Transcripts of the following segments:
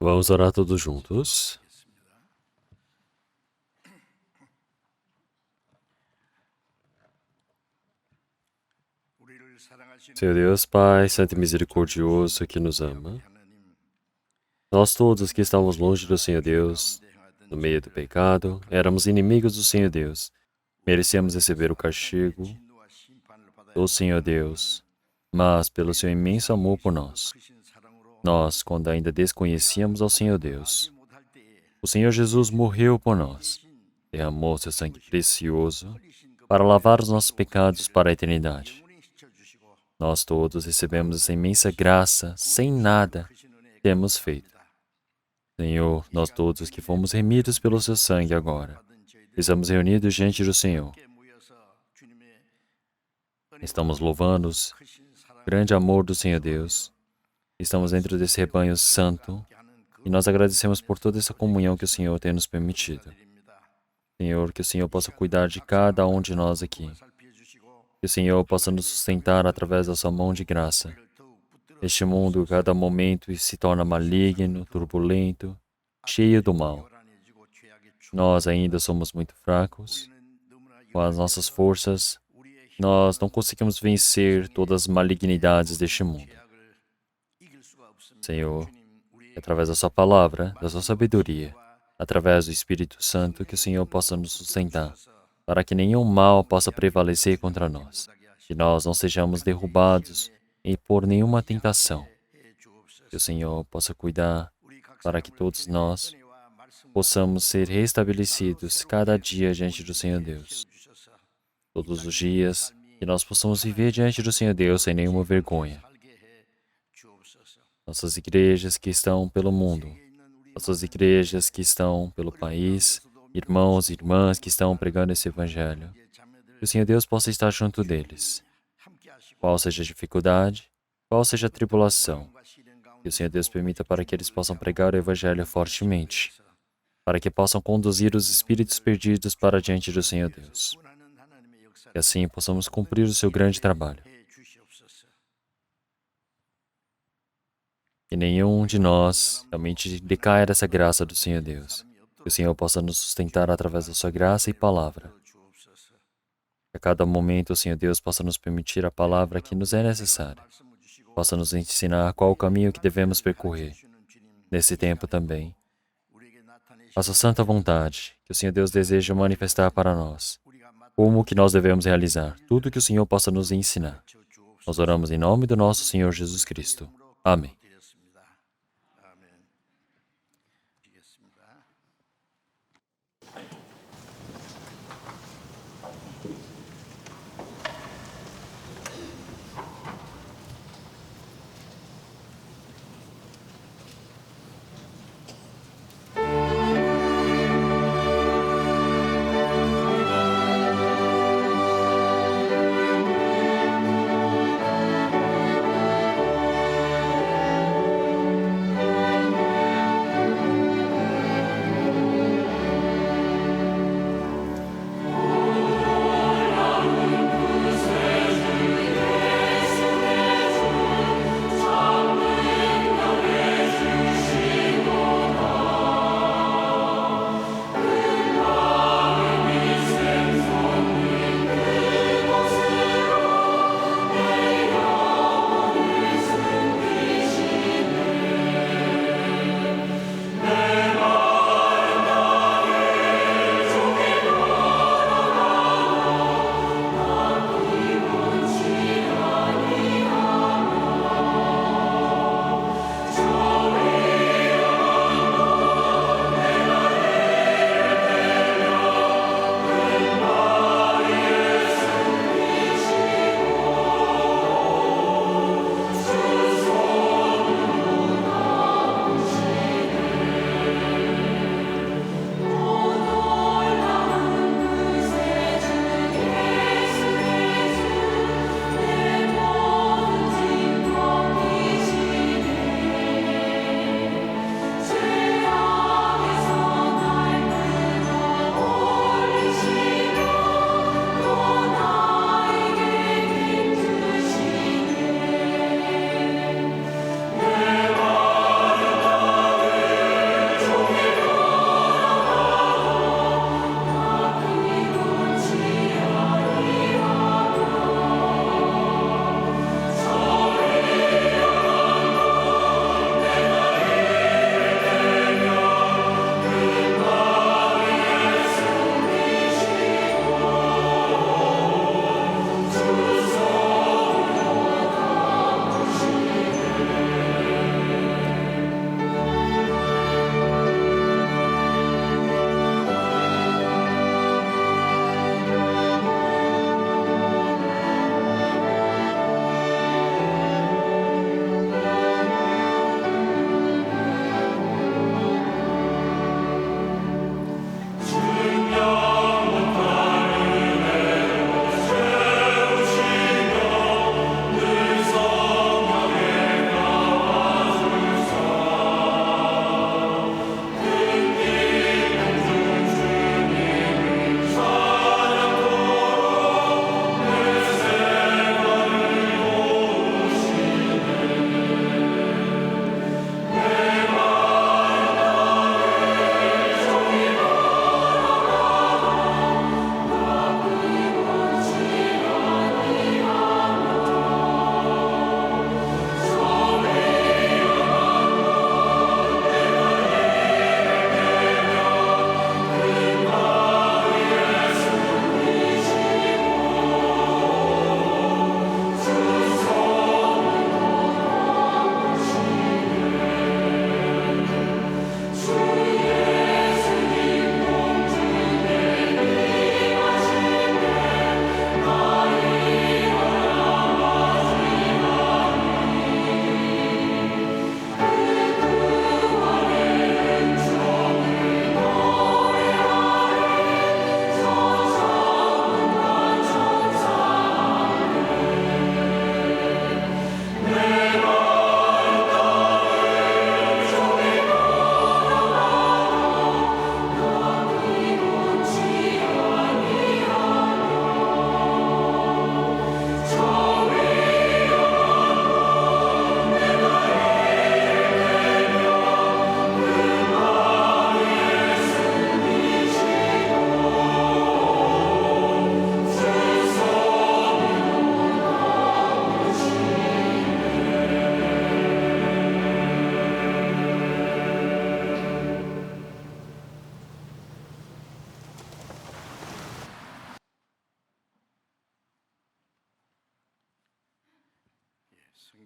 Vamos orar todos juntos. Senhor Deus, Pai, Santo e Misericordioso, que nos ama, nós todos que estávamos longe do Senhor Deus, no meio do pecado, éramos inimigos do Senhor Deus, merecíamos receber o castigo do Senhor Deus, mas pelo seu imenso amor por nós, quando ainda desconhecíamos ao Senhor Deus, o Senhor Jesus morreu por nós, derramou seu sangue precioso para lavar os nossos pecados para a eternidade. Nós todos recebemos essa imensa graça sem nada termos feito. Senhor, nós todos que fomos remidos pelo seu sangue agora, estamos reunidos diante do Senhor. Estamos louvando o grande amor do Senhor Deus. Estamos dentro desse rebanho santo e nós agradecemos por toda essa comunhão que o Senhor tem nos permitido. Senhor, que o Senhor possa cuidar de cada um de nós aqui. Que o Senhor possa nos sustentar através da sua mão de graça. Este mundo, cada momento, se torna maligno, turbulento, cheio do mal. Nós ainda somos muito fracos. Com as nossas forças, nós não conseguimos vencer todas as malignidades deste mundo. Senhor, através da sua palavra, da sua sabedoria, através do Espírito Santo, que o Senhor possa nos sustentar, para que nenhum mal possa prevalecer contra nós, que nós não sejamos derrubados por nenhuma tentação. Que o Senhor possa cuidar para que todos nós possamos ser restabelecidos cada dia diante do Senhor Deus. Todos os dias, que nós possamos viver diante do Senhor Deus sem nenhuma vergonha. Nossas igrejas que estão pelo mundo, nossas igrejas que estão pelo país, irmãos e irmãs que estão pregando esse Evangelho, que o Senhor Deus possa estar junto deles. Qual seja a dificuldade, qual seja a tribulação, que o Senhor Deus permita para que eles possam pregar o Evangelho fortemente, para que possam conduzir os espíritos perdidos para diante do Senhor Deus. E assim possamos cumprir o seu grande trabalho. Que nenhum de nós realmente decaia dessa graça do Senhor Deus. Que o Senhor possa nos sustentar através da sua graça e palavra. Que a cada momento o Senhor Deus possa nos permitir a palavra que nos é necessária. Possa nos ensinar qual o caminho que devemos percorrer. Nesse tempo também, a sua santa vontade, que o Senhor Deus deseja manifestar para nós. Como que nós devemos realizar tudo que o Senhor possa nos ensinar. Nós oramos em nome do nosso Senhor Jesus Cristo. Amém.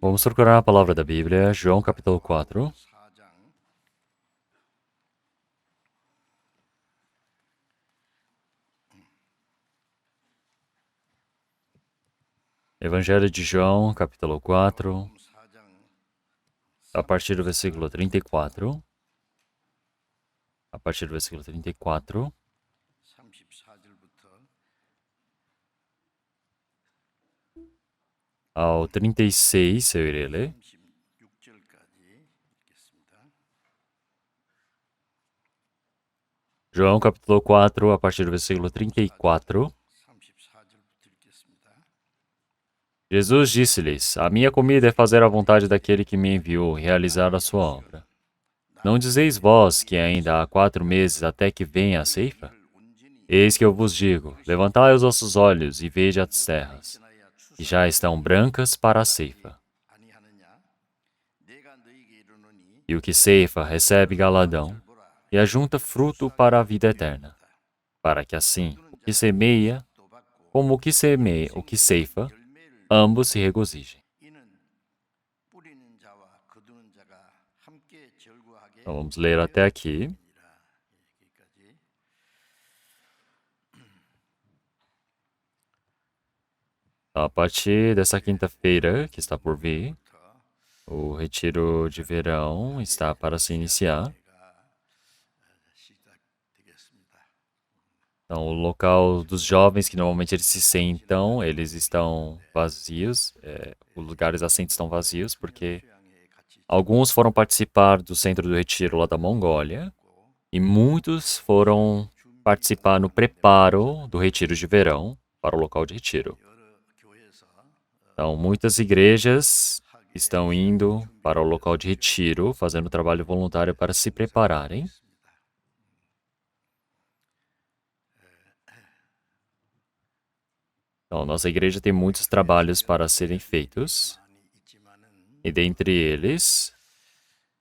Vamos procurar a palavra da Bíblia, João capítulo 4. Evangelho de João, capítulo 4, a partir do versículo 34. A partir do versículo 34 ao 36, eu irei ler. João capítulo 4, a partir do versículo 34. Jesus disse-lhes: A minha comida é fazer a vontade daquele que me enviou e realizar a sua obra. Não dizeis vós que ainda há 4 meses até que venha a ceifa? Eis que eu vos digo: levantai os vossos olhos e vede as terras, que já estão brancas para a ceifa. E o que ceifa recebe galadão, e ajunta fruto para a vida eterna, para que assim o que semeia, como o que ceifa, ambos se regozijem. Então vamos ler até aqui. A partir dessa quinta-feira, que está por vir, o retiro de verão está para se iniciar. Então, o local dos jovens, que normalmente eles se sentam, eles estão vazios, os lugares assentos estão vazios, porque alguns foram participar do centro do retiro lá da Mongólia, e muitos foram participar no preparo do retiro de verão para o local de retiro. Então, muitas igrejas estão indo para o local de retiro, fazendo trabalho voluntário para se prepararem. Então, nossa igreja tem muitos trabalhos para serem feitos. E dentre eles,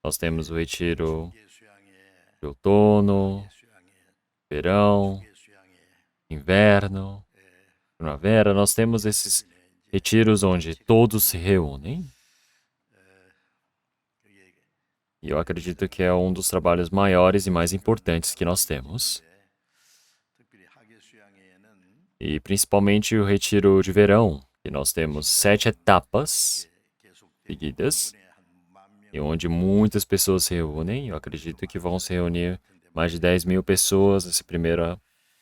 nós temos o retiro de outono, verão, inverno, primavera. Nós temos esses retiros onde todos se reúnem. E eu acredito que é um dos trabalhos maiores e mais importantes que nós temos. E principalmente o retiro de verão, que nós temos 7 etapas seguidas, e onde muitas pessoas se reúnem. Eu acredito que vão se reunir mais de 10.000 pessoas nessa primeira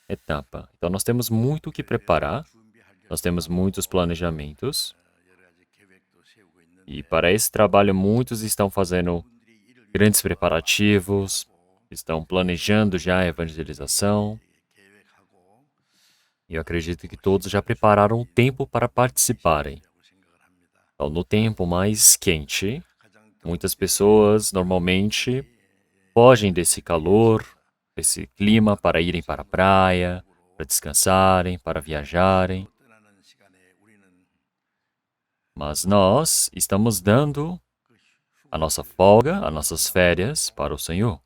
etapa. Então nós temos muito o que preparar, nós temos muitos planejamentos, e para esse trabalho muitos estão fazendo grandes preparativos, estão planejando já a evangelização. E eu acredito que todos já prepararam o tempo para participarem. Então, no tempo mais quente, muitas pessoas normalmente fogem desse calor, desse clima para irem para a praia, para descansarem, para viajarem. Mas nós estamos dando a nossa folga, as nossas férias para o Senhor.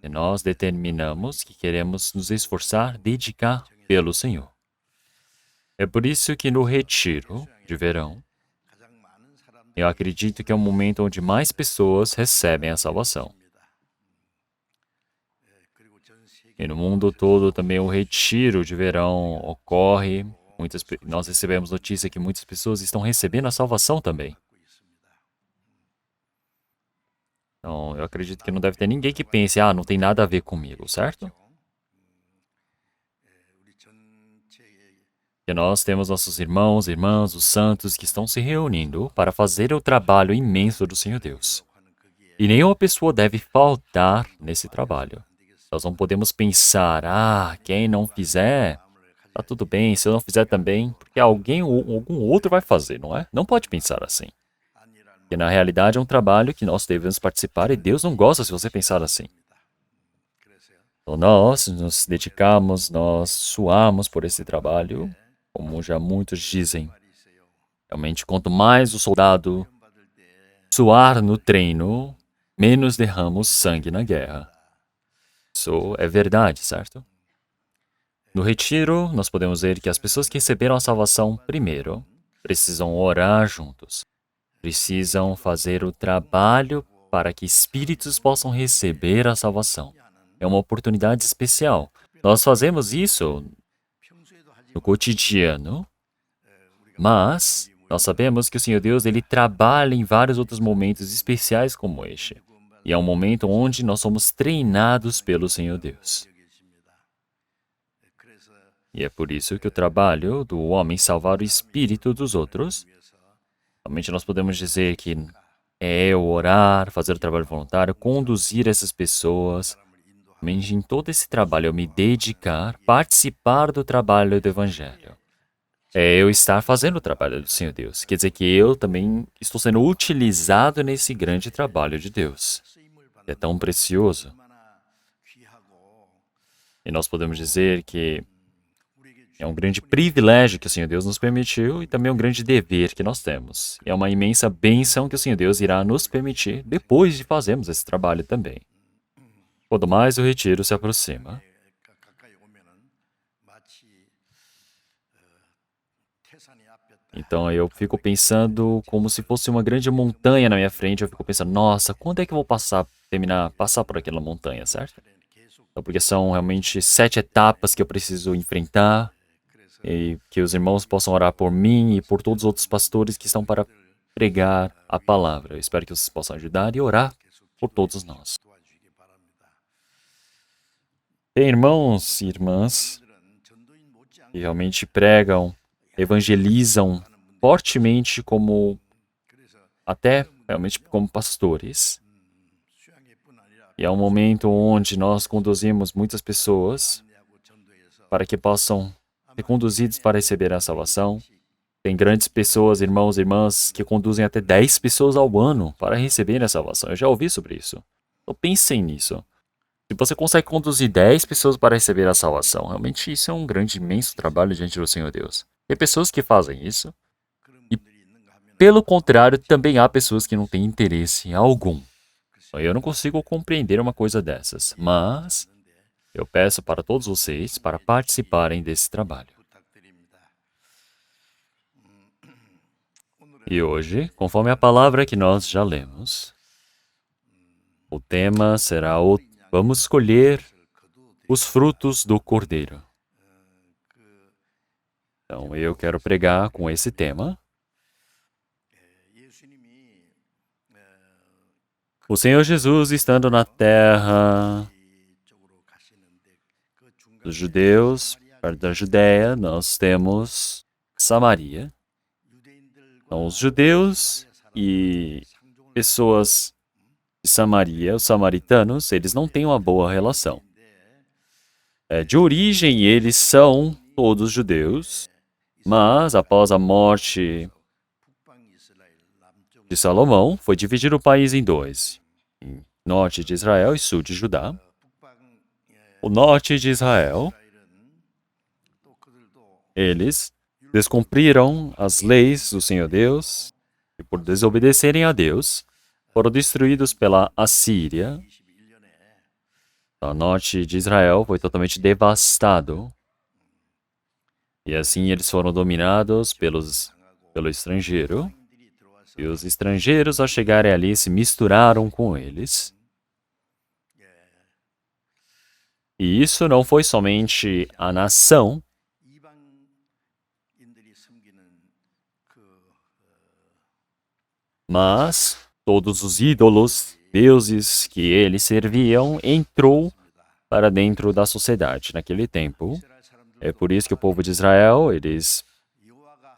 E nós determinamos que queremos nos esforçar, dedicar pelo Senhor. É por isso que no retiro de verão, eu acredito que é um momento onde mais pessoas recebem a salvação. E no mundo todo também o retiro de verão ocorre. Nós recebemos notícia que muitas pessoas estão recebendo a salvação também. Então, eu acredito que não deve ter ninguém que pense, não tem nada a ver comigo, certo? Que nós temos nossos irmãos, irmãs, os santos que estão se reunindo para fazer o trabalho imenso do Senhor Deus. E nenhuma pessoa deve faltar nesse trabalho. Nós não podemos pensar, quem não fizer, tá tudo bem, se eu não fizer também, porque alguém ou algum outro vai fazer, não é? Não pode pensar assim. Porque na realidade é um trabalho que nós devemos participar e Deus não gosta se você pensar assim. Então nós nos dedicamos, nós suamos por esse trabalho, como já muitos dizem. Realmente, quanto mais o soldado suar no treino, menos derrama o sangue na guerra. Isso é verdade, certo? No retiro, nós podemos ver que as pessoas que receberam a salvação primeiro, precisam orar juntos, precisam fazer o trabalho para que espíritos possam receber a salvação. É uma oportunidade especial. Nós fazemos isso no cotidiano, mas nós sabemos que o Senhor Deus, ele trabalha em vários outros momentos especiais como este. E é um momento onde nós somos treinados pelo Senhor Deus. E é por isso que o trabalho do homem salvar o espírito dos outros, realmente nós podemos dizer que é eu orar, fazer o trabalho voluntário, conduzir essas pessoas, realmente em todo esse trabalho eu me dedicar, participar do trabalho do Evangelho. É eu estar fazendo o trabalho do Senhor Deus. Quer dizer que eu também estou sendo utilizado nesse grande trabalho de Deus. É tão precioso. E nós podemos dizer que é um grande privilégio que o Senhor Deus nos permitiu e também um grande dever que nós temos. E é uma imensa bênção que o Senhor Deus irá nos permitir depois de fazermos esse trabalho também. Quanto mais o retiro se aproxima, então eu fico pensando como se fosse uma grande montanha na minha frente. Eu fico pensando, nossa, quando é que eu vou passar por aquela montanha, certo? Então, porque são realmente 7 etapas que eu preciso enfrentar e que os irmãos possam orar por mim e por todos os outros pastores que estão para pregar a palavra. Eu espero que vocês possam ajudar e orar por todos nós. Tem irmãos e irmãs que realmente pregam, evangelizam fortemente até realmente como pastores. E é um momento onde nós conduzimos muitas pessoas para que possam ser conduzidos para receber a salvação. Tem grandes pessoas, irmãos e irmãs, que conduzem até 10 pessoas ao ano para receber a salvação. Eu já ouvi sobre isso. Então pensem nisso. Se você consegue conduzir 10 pessoas para receber a salvação, realmente isso é um grande, imenso trabalho diante do Senhor Deus. Tem pessoas que fazem isso, e pelo contrário, também há pessoas que não têm interesse algum. Eu não consigo compreender uma coisa dessas, mas eu peço para todos vocês para participarem desse trabalho. E hoje, conforme a palavra que nós já lemos, o tema será vamos escolher os frutos do Cordeiro. Então, eu quero pregar com esse tema. O Senhor Jesus estando na terra dos judeus, perto da Judéia, nós temos Samaria. Então, os judeus e pessoas de Samaria, os samaritanos, eles não têm uma boa relação. De origem, eles são todos judeus, mas após a morte de Salomão, foi dividido o país em dois, em norte de Israel e sul de Judá. O norte de Israel, eles descumpriram as leis do Senhor Deus e por desobedecerem a Deus, foram destruídos pela Assíria. O norte de Israel foi totalmente devastado. E assim eles foram dominados pelo estrangeiro. E os estrangeiros, ao chegarem ali, se misturaram com eles. E isso não foi somente a nação, mas todos os ídolos, deuses que eles serviam, entrou para dentro da sociedade naquele tempo. É por isso que o povo de Israel, eles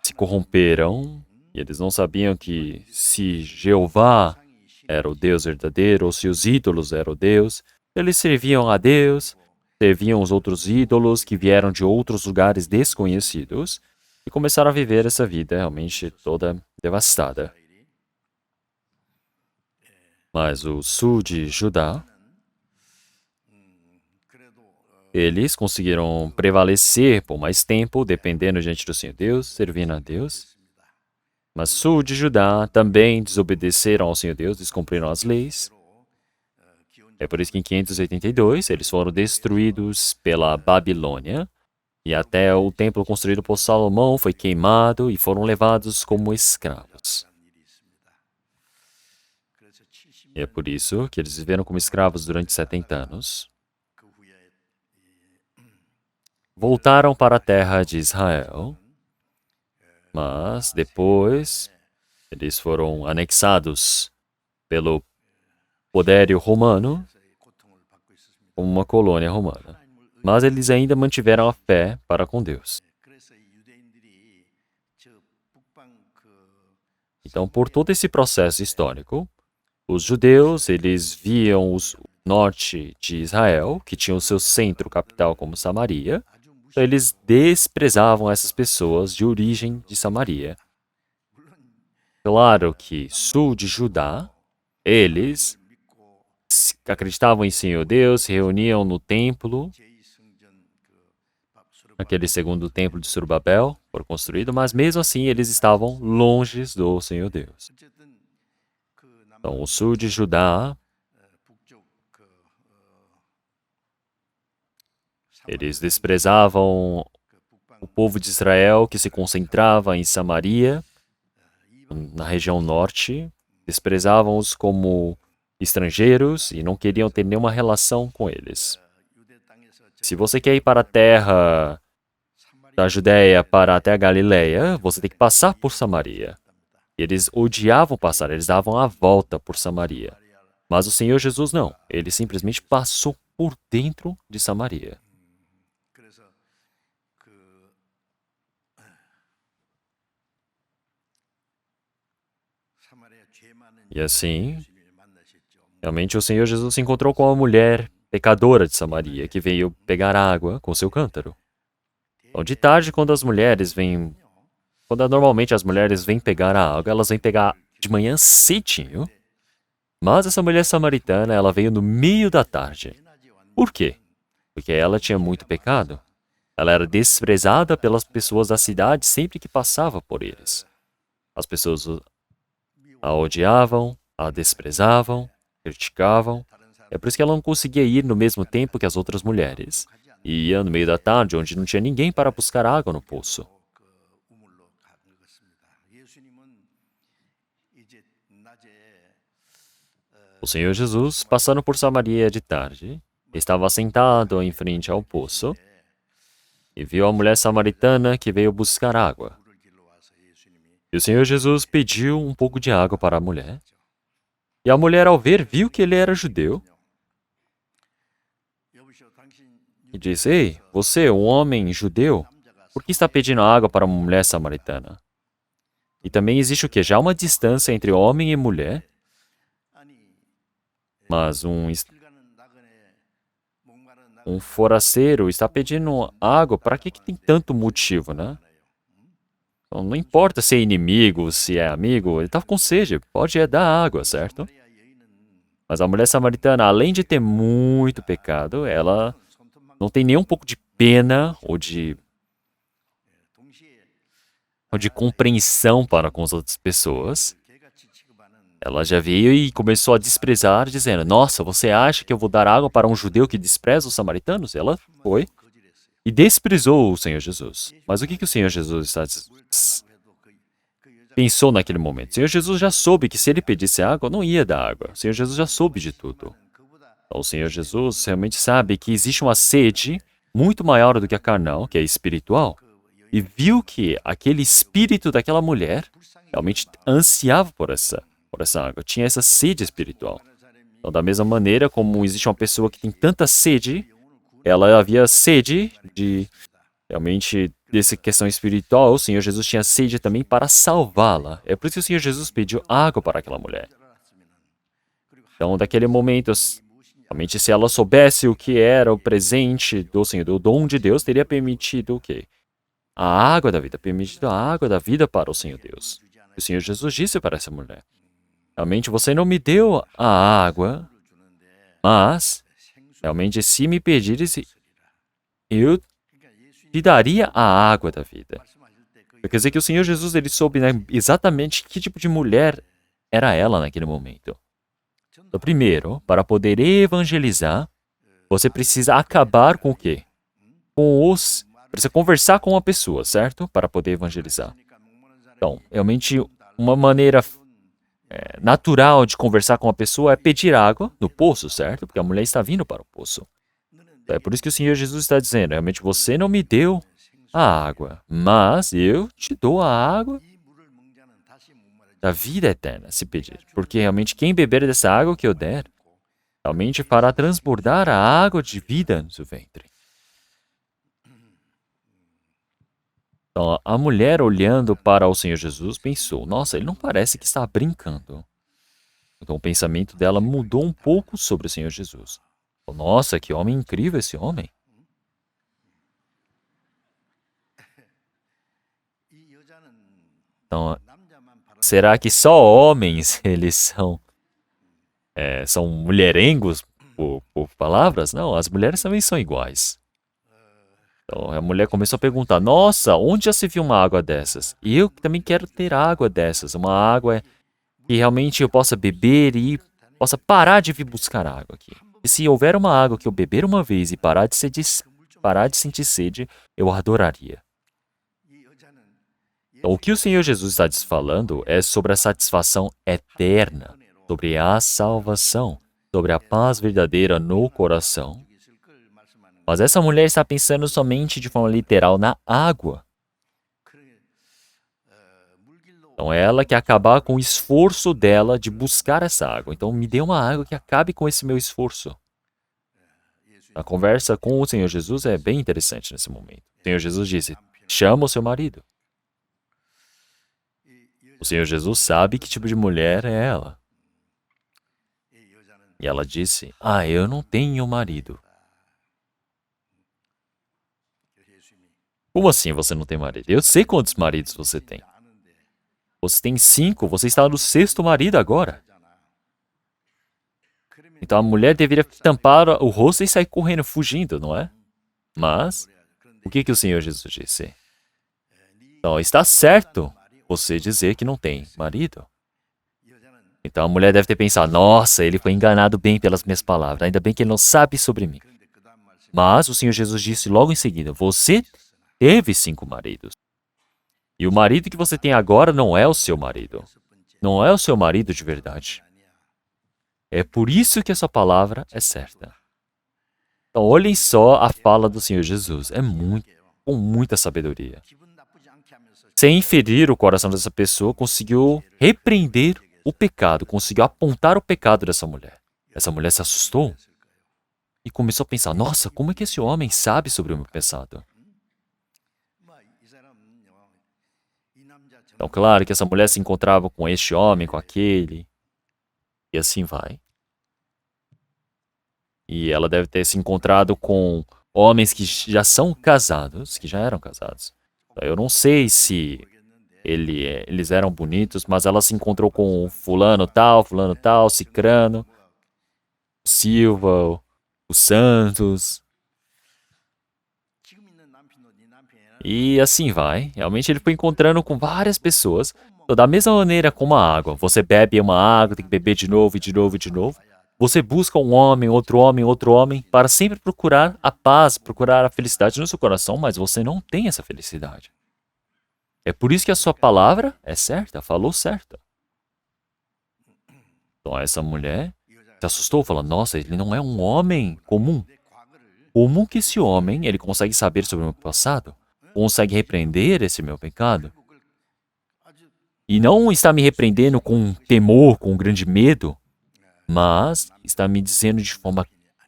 se corromperam, e eles não sabiam que se Jeová era o Deus verdadeiro, ou se os ídolos eram o Deus. Eles serviam a Deus, serviam os outros ídolos que vieram de outros lugares desconhecidos, e começaram a viver essa vida realmente toda devastada. Mas o sul de Judá, eles conseguiram prevalecer por mais tempo, dependendo diante do Senhor Deus, servindo a Deus. Mas sul de Judá também desobedeceram ao Senhor Deus, descumpriram as leis. É por isso que em 582 eles foram destruídos pela Babilônia. E até o templo construído por Salomão foi queimado e foram levados como escravos. E é por isso que eles viveram como escravos durante 70 anos. Voltaram para a terra de Israel, mas depois eles foram anexados pelo poderio romano como uma colônia romana. Mas eles ainda mantiveram a fé para com Deus. Então, por todo esse processo histórico, os judeus, eles viam o norte de Israel, que tinha o seu centro capital como Samaria, então eles desprezavam essas pessoas de origem de Samaria. Claro que sul de Judá, eles acreditavam em Senhor Deus, se reuniam no templo, aquele segundo templo de Zorobabel foi construído, mas mesmo assim eles estavam longe do Senhor Deus. Então, o sul de Judá, eles desprezavam o povo de Israel que se concentrava em Samaria, na região norte, desprezavam-os como estrangeiros e não queriam ter nenhuma relação com eles. Se você quer ir para a terra da Judéia para até a Galileia, você tem que passar por Samaria. Eles odiavam passar, eles davam a volta por Samaria. Mas o Senhor Jesus não, ele simplesmente passou por dentro de Samaria. E assim, realmente o Senhor Jesus se encontrou com uma mulher pecadora de Samaria que veio pegar água com seu cântaro. Então, de tarde, quando normalmente as mulheres vêm pegar a água, elas vêm pegar de manhã cedinho. Mas essa mulher samaritana, ela veio no meio da tarde. Por quê? Porque ela tinha muito pecado. Ela era desprezada pelas pessoas da cidade sempre que passava por eles. As pessoas a odiavam, a desprezavam, criticavam. É por isso que ela não conseguia ir no mesmo tempo que as outras mulheres. E ia no meio da tarde, onde não tinha ninguém para buscar água no poço. O Senhor Jesus, passando por Samaria de tarde, estava sentado em frente ao poço e viu a mulher samaritana que veio buscar água. E o Senhor Jesus pediu um pouco de água para a mulher. E a mulher, ao ver, viu que ele era judeu e disse: Ei, você, um homem judeu, por que está pedindo água para uma mulher samaritana? E também existe o quê? Já uma distância entre homem e mulher. Mas um forasteiro está pedindo água, para que tem tanto motivo, né? Então, não importa se é inimigo, se é amigo, ele está com sede, pode dar água, certo? Mas a mulher samaritana, além de ter muito pecado, ela não tem nem um pouco de pena ou de compreensão para com as outras pessoas. Ela já veio e começou a desprezar, dizendo: Nossa, você acha que eu vou dar água para um judeu que despreza os samaritanos? Ela foi e desprezou o Senhor Jesus. Mas o que o Senhor Jesus pensou naquele momento? O Senhor Jesus já soube que se ele pedisse água, não ia dar água. O Senhor Jesus já soube de tudo. Então, o Senhor Jesus realmente sabe que existe uma sede muito maior do que a carnal, que é espiritual, e viu que aquele espírito daquela mulher realmente ansiava por essa água, tinha essa sede espiritual. Então, da mesma maneira como existe uma pessoa que tem tanta sede, ela havia sede de, realmente, dessa questão espiritual, o Senhor Jesus tinha sede também para salvá-la. É por isso que o Senhor Jesus pediu água para aquela mulher. Então, daquele momento, realmente, se ela soubesse o que era o presente do Senhor, o dom de Deus, teria permitido o quê? A água da vida, permitido a água da vida para o Senhor Deus. O Senhor Jesus disse para essa mulher: Realmente você não me deu a água, mas realmente se me pedires, eu te daria a água da vida. Quer dizer que o Senhor Jesus, ele soube, né, exatamente que tipo de mulher era ela naquele momento. Então, primeiro, para poder evangelizar, você precisa acabar com o quê? Com os precisa conversar com uma pessoa, certo? Para poder evangelizar. Então, realmente, uma maneira natural de conversar com uma pessoa é pedir água no poço, certo? Porque a mulher está vindo para o poço. É por isso que o Senhor Jesus está dizendo, realmente, você não me deu a água, mas eu te dou a água da vida eterna, se pedir. Porque realmente quem beber dessa água que eu der, realmente fará transbordar a água de vida no seu ventre. Então, a mulher olhando para o Senhor Jesus pensou, nossa, ele não parece que está brincando. Então o pensamento dela mudou um pouco sobre o Senhor Jesus. Nossa, que homem incrível esse homem. Então, será que só homens eles são mulherengos por palavras? Não, as mulheres também são iguais. Então a mulher começou a perguntar, nossa, onde já se viu uma água dessas? E eu também quero ter água dessas, uma água que realmente eu possa beber e possa parar de vir buscar água aqui. E se houver uma água que eu beber uma vez e parar de sentir sede, eu adoraria. Então, o que o Senhor Jesus está falando é sobre a satisfação eterna, sobre a salvação, sobre a paz verdadeira no coração. Mas essa mulher está pensando somente de forma literal na água. Então, ela quer acabar com o esforço dela de buscar essa água. Então, me dê uma água que acabe com esse meu esforço. A conversa com o Senhor Jesus é bem interessante nesse momento. O Senhor Jesus disse, chama o seu marido. O Senhor Jesus sabe que tipo de mulher é ela. E ela disse, eu não tenho marido. Como assim você não tem marido? Eu sei quantos maridos você tem. Você tem 5, você está no 6º marido agora. Então a mulher deveria tampar o rosto e sair correndo, fugindo, não é? Mas, o que o Senhor Jesus disse? Então, está certo você dizer que não tem marido. Então a mulher deve ter pensado, nossa, ele foi enganado bem pelas minhas palavras, ainda bem que ele não sabe sobre mim. Mas o Senhor Jesus disse logo em seguida, você teve 5 maridos. E o marido que você tem agora não é o seu marido. Não é o seu marido de verdade. É por isso que essa palavra é certa. Então, olhem só a fala do Senhor Jesus. Com muita sabedoria. Sem ferir o coração dessa pessoa, conseguiu repreender o pecado, conseguiu apontar o pecado dessa mulher. Essa mulher se assustou e começou a pensar, nossa, como é que esse homem sabe sobre o meu passado? Então, claro que essa mulher se encontrava com este homem, com aquele, e assim vai. E ela deve ter se encontrado com homens que já são casados, que já eram casados. Eu não sei se eles eram bonitos, mas ela se encontrou com fulano tal, cicrano, Silva, o Santos. E assim vai. Realmente ele foi encontrando com várias pessoas. Então, da mesma maneira como a água. Você bebe uma água, tem que beber de novo, e de novo, e de novo. Você busca um homem, outro homem, para sempre procurar a paz, procurar a felicidade no seu coração, mas você não tem essa felicidade. É por isso que a sua palavra é certa, falou certa. Então essa mulher se assustou, falando, nossa, ele não é um homem comum. Como que esse homem, ele consegue saber sobre o meu passado? Consegue repreender esse meu pecado? E não está me repreendendo com temor, com grande medo, mas está me dizendo de forma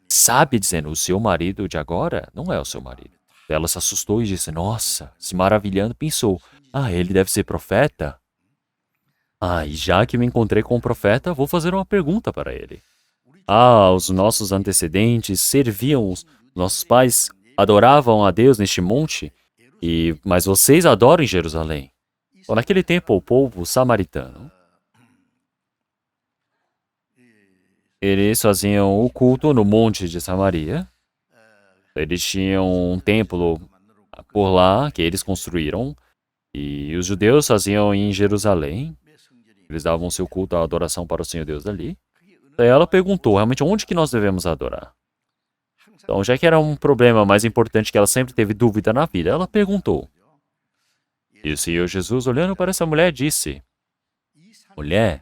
sábia, dizendo, o seu marido de agora não é o seu marido. Ela se assustou e disse, nossa, se maravilhando, pensou, ele deve ser profeta? E já que me encontrei com o profeta, vou fazer uma pergunta para ele. Os nossos antecedentes serviam, os nossos pais adoravam a Deus neste monte, mas vocês adoram em Jerusalém. Então, naquele tempo, o povo samaritano, eles faziam o culto no monte de Samaria. Eles tinham um templo por lá que eles construíram. E os judeus faziam em Jerusalém. Eles davam seu culto à adoração para o Senhor Deus dali. Daí ela perguntou, realmente, onde que nós devemos adorar? Então, já que era um problema mais importante que ela sempre teve dúvida na vida, ela perguntou. E o Senhor Jesus, olhando para essa mulher, disse: Mulher,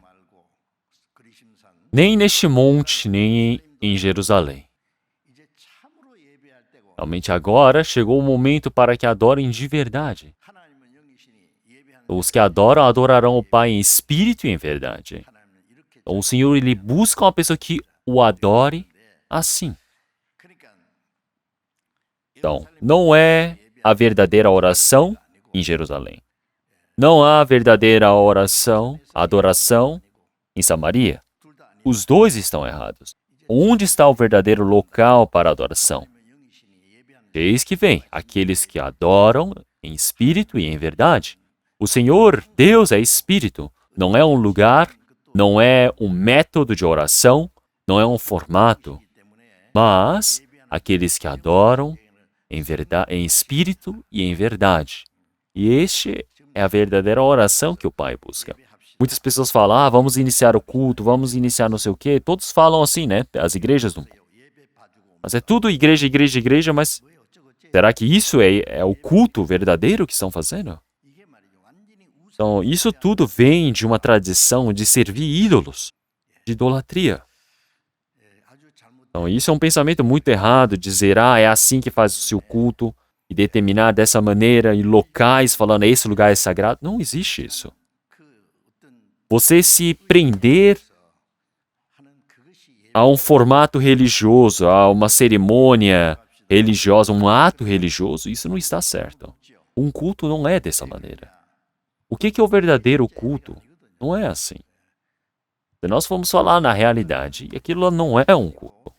nem neste monte, nem em Jerusalém. Realmente agora chegou o momento para que adorem de verdade. Os que adoram, adorarão o Pai em espírito e em verdade. Então, o Senhor, ele busca uma pessoa que o adore assim. Então, não é a verdadeira oração em Jerusalém. Não há verdadeira oração, adoração em Samaria. Os dois estão errados. Onde está o verdadeiro local para a adoração? Eis que vem aqueles que adoram em espírito e em verdade. O Senhor, Deus, é espírito. Não é um lugar, não é um método de oração, não é um formato. Mas aqueles que adoram em verdade, em espírito e em verdade. E este é a verdadeira oração que o Pai busca. Muitas pessoas falam, vamos iniciar o culto, vamos iniciar não sei o quê. Todos falam assim, né? As igrejas do mundo. Mas é tudo igreja, igreja, igreja, mas será que isso é o culto verdadeiro que estão fazendo? Então, isso tudo vem de uma tradição de servir ídolos, de idolatria. Então, isso é um pensamento muito errado, dizer, é assim que faz o seu culto, e determinar dessa maneira, em locais, falando, esse lugar é sagrado. Não existe isso. Você se prender a um formato religioso, a uma cerimônia religiosa, um ato religioso, isso não está certo. Um culto não é dessa maneira. O que é o verdadeiro culto? Não é assim. Se nós formos falar na realidade, aquilo não é um culto.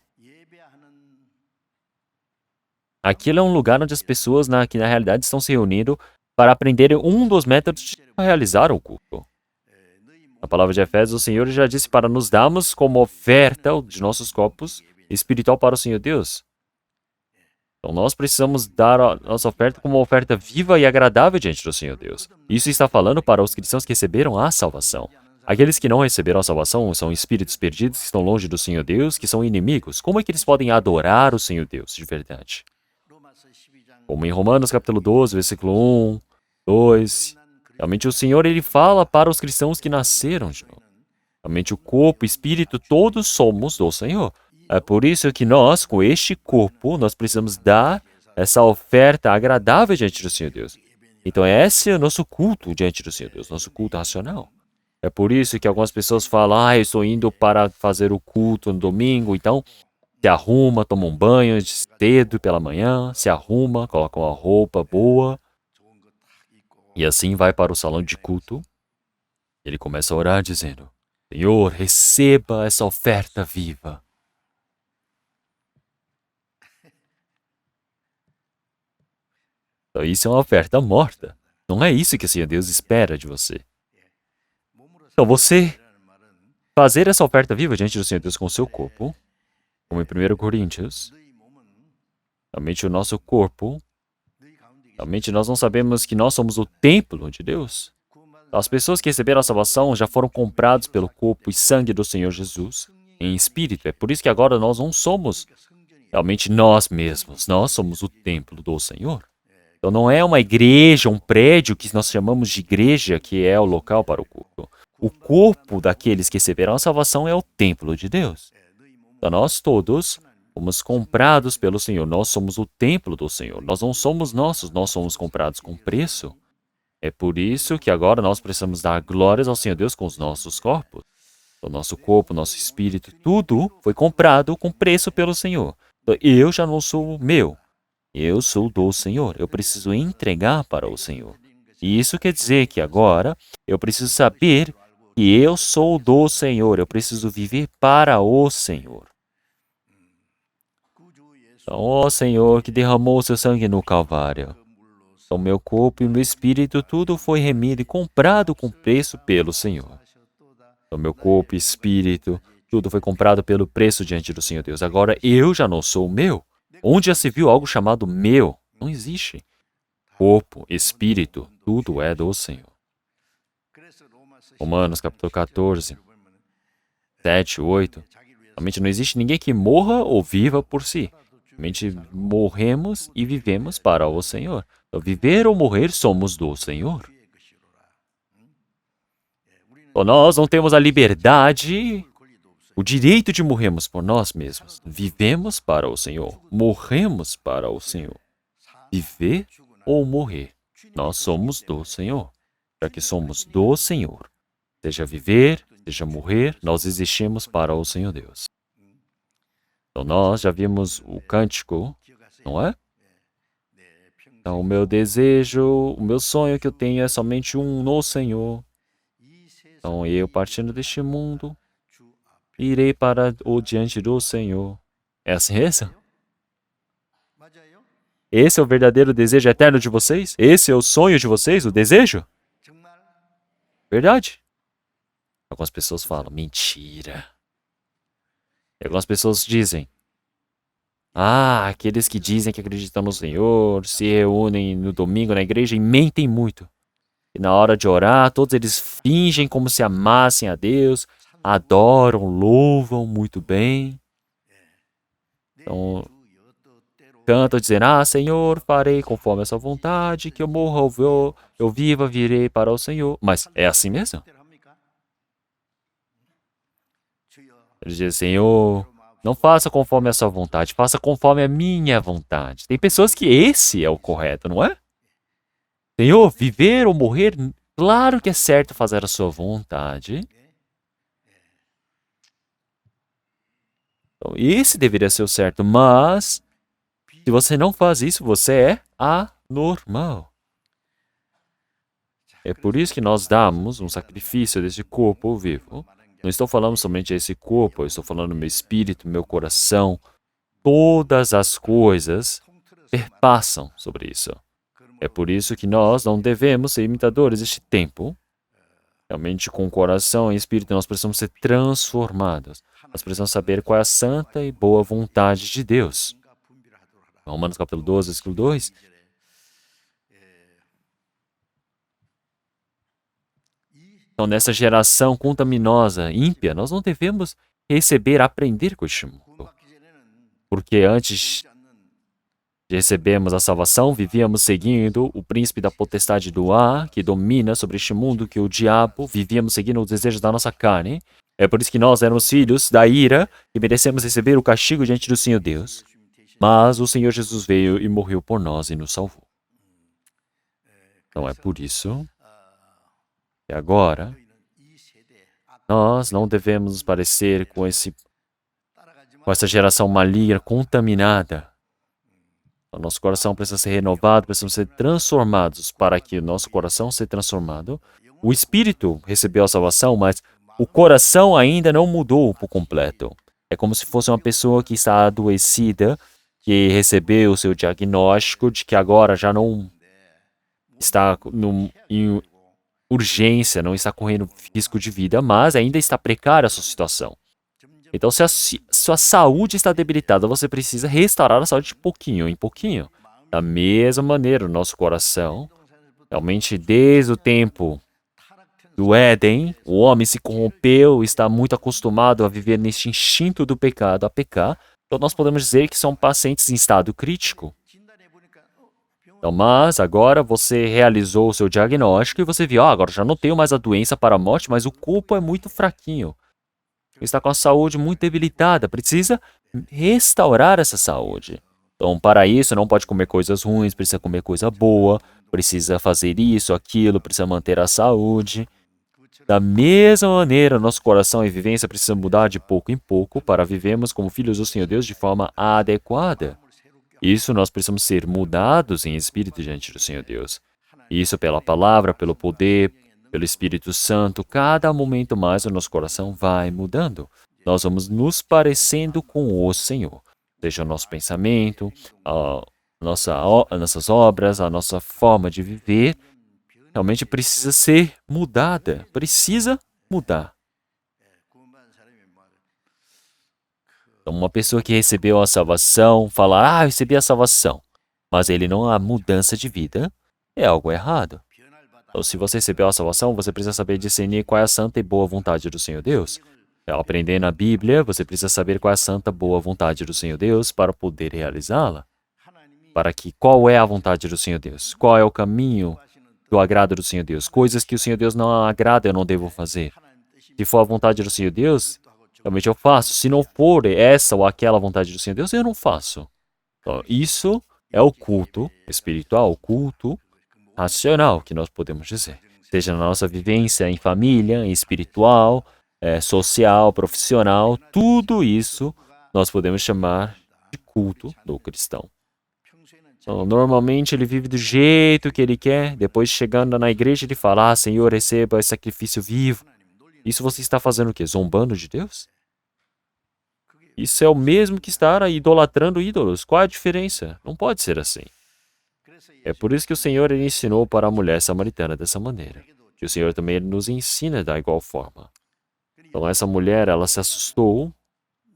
Aquilo é um lugar onde as pessoas, que na realidade estão se reunindo para aprenderem um dos métodos de realizar o culto. Na palavra de Efésios, o Senhor já disse para nos darmos como oferta de nossos corpos espiritual para o Senhor Deus. Então nós precisamos dar a nossa oferta como uma oferta viva e agradável diante do Senhor Deus. Isso está falando para os cristãos que receberam a salvação. Aqueles que não receberam a salvação são espíritos perdidos que estão longe do Senhor Deus, que são inimigos. Como é que eles podem adorar o Senhor Deus de verdade? Como em Romanos capítulo 12, versículo 1, 2. Realmente o Senhor, ele fala para os cristãos que nasceram de novo. Realmente o corpo, o espírito, todos somos do Senhor. É por isso que nós, com este corpo, nós precisamos dar essa oferta agradável diante do Senhor Deus. Então esse é o nosso culto diante do Senhor Deus, nosso culto racional. É por isso que algumas pessoas falam, eu estou indo para fazer o culto no domingo, então se arruma, toma um banho cedo pela manhã, se arruma, coloca uma roupa boa, e assim vai para o salão de culto. Ele começa a orar dizendo, Senhor, receba essa oferta viva. Então isso é uma oferta morta. Não é isso que o Senhor Deus espera de você. Então você fazer essa oferta viva diante do Senhor Deus com o seu corpo, como em 1 Coríntios, realmente o nosso corpo, realmente nós não sabemos que nós somos o templo de Deus. As pessoas que receberam a salvação já foram comprados pelo corpo e sangue do Senhor Jesus em espírito. É por isso que agora nós não somos realmente nós mesmos. Nós somos o templo do Senhor. Então não é uma igreja, um prédio que nós chamamos de igreja que é o local para o culto. O corpo daqueles que receberam a salvação é o templo de Deus. Então nós todos fomos comprados pelo Senhor. Nós somos o templo do Senhor. Nós não somos nossos, nós somos comprados com preço. É por isso que agora nós precisamos dar glórias ao Senhor Deus com os nossos corpos. O nosso corpo, o nosso espírito, tudo foi comprado com preço pelo Senhor. Então, eu já não sou meu. Eu sou do Senhor. Eu preciso entregar para o Senhor. E isso quer dizer que agora eu preciso saber que eu sou do Senhor. Eu preciso viver para o Senhor. Então, ó Senhor, que derramou o seu sangue no Calvário. Então, meu corpo e meu espírito, tudo foi remido e comprado com preço pelo Senhor. Então, meu corpo e espírito, tudo foi comprado pelo preço diante do Senhor Deus. Agora, eu já não sou meu. Onde já se viu algo chamado meu? Não existe. Corpo, espírito, tudo é do Senhor. Romanos capítulo 14, 7, 8. Realmente não existe ninguém que morra ou viva por si. Realmente morremos e vivemos para o Senhor. Então, viver ou morrer somos do Senhor. Então, nós não temos a liberdade, o direito de morrermos por nós mesmos. Vivemos para o Senhor. Morremos para o Senhor. Viver ou morrer, nós somos do Senhor. Já que somos do Senhor, seja viver, seja morrer, nós existimos para o Senhor Deus. Então, nós já vimos o cântico, não é? Então, o meu desejo, o meu sonho que eu tenho é somente um no Senhor. Então, eu partindo deste mundo, irei para o diante do Senhor. É assim mesmo? Esse é o verdadeiro desejo eterno de vocês? Esse é o sonho de vocês, o desejo? Verdade. Algumas pessoas falam, mentira. E algumas pessoas dizem, aqueles que dizem que acreditam no Senhor, se reúnem no domingo na igreja e mentem muito. E na hora de orar, todos eles fingem como se amassem a Deus, adoram, louvam muito bem. Então, cantam dizendo, Senhor, farei conforme a sua vontade, que eu morra ou eu viva, virei para o Senhor. Mas é assim mesmo? Eles dizem, Senhor, não faça conforme a sua vontade, faça conforme a minha vontade. Tem pessoas que esse é o correto, não é? Senhor, viver ou morrer, claro que é certo fazer a sua vontade. Então, esse deveria ser o certo, mas se você não faz isso, você é anormal. É por isso que nós damos um sacrifício desse corpo vivo. Não estou falando somente desse corpo, eu estou falando do meu espírito, meu coração. Todas as coisas perpassam sobre isso. É por isso que nós não devemos ser imitadores deste tempo. Realmente, com o coração e espírito, nós precisamos ser transformados. Nós precisamos saber qual é a santa e boa vontade de Deus. Romanos capítulo 12, versículo 2. Então, nessa geração contaminosa, ímpia, nós não devemos aprender com este mundo. Porque antes de recebermos a salvação, vivíamos seguindo o príncipe da potestade do ar, que domina sobre este mundo, que é o diabo, vivíamos seguindo os desejos da nossa carne. É por isso que nós éramos filhos da ira e merecemos receber o castigo diante do Senhor Deus. Mas o Senhor Jesus veio e morreu por nós e nos salvou. Então é por isso que agora nós não devemos nos parecer com essa geração maligna, contaminada. O nosso coração precisa ser renovado, precisamos ser transformados para que o nosso coração seja transformado. O espírito recebeu a salvação, mas o coração ainda não mudou por completo. É como se fosse uma pessoa que está adoecida, que recebeu o seu diagnóstico de que agora já não está em urgência, não está correndo risco de vida, mas ainda está precária a sua situação. Então, se a sua saúde está debilitada, você precisa restaurar a saúde de pouquinho em pouquinho. Da mesma maneira, o nosso coração, realmente desde o tempo do Éden, o homem se corrompeu, está muito acostumado a viver neste instinto do pecado, a pecar. Então, nós podemos dizer que são pacientes em estado crítico. Então, mas agora você realizou o seu diagnóstico e você viu, agora já não tenho mais a doença para a morte, mas o corpo é muito fraquinho. Está com a saúde muito debilitada, precisa restaurar essa saúde. Então, para isso, não pode comer coisas ruins, precisa comer coisa boa, precisa fazer isso, aquilo, precisa manter a saúde. Da mesma maneira, nosso coração e vivência precisam mudar de pouco em pouco para vivermos como filhos do Senhor Deus de forma adequada. Isso nós precisamos ser mudados em espírito diante do Senhor Deus. Isso pela palavra, pelo poder, pelo Espírito Santo, cada momento mais o nosso coração vai mudando. Nós vamos nos parecendo com o Senhor. Seja o nosso pensamento, nossas obras, a nossa forma de viver, realmente precisa ser mudada. Precisa mudar. Então, uma pessoa que recebeu a salvação, fala, eu recebi a salvação, mas ele não há mudança de vida, é algo errado. Então, se você recebeu a salvação, você precisa saber discernir qual é a santa e boa vontade do Senhor Deus. Ao aprender na Bíblia, você precisa saber qual é a santa boa vontade do Senhor Deus para poder realizá-la. Qual é a vontade do Senhor Deus? Qual é o caminho do agrado do Senhor Deus? Coisas que o Senhor Deus não agrada, eu não devo fazer. Se for a vontade do Senhor Deus, realmente eu faço. Se não for essa ou aquela vontade do Senhor Deus, eu não faço. Então, isso é o culto espiritual, o culto racional, que nós podemos dizer. Seja na nossa vivência em família, em espiritual, social, profissional, tudo isso nós podemos chamar de culto do cristão. Então, normalmente ele vive do jeito que ele quer, depois chegando na igreja ele fala, Senhor, receba esse sacrifício vivo. Isso você está fazendo o quê? Zombando de Deus? Isso é o mesmo que estar idolatrando ídolos. Qual é a diferença? Não pode ser assim. É por isso que o Senhor ele ensinou para a mulher samaritana dessa maneira. E o Senhor também nos ensina da igual forma. Então essa mulher, ela se assustou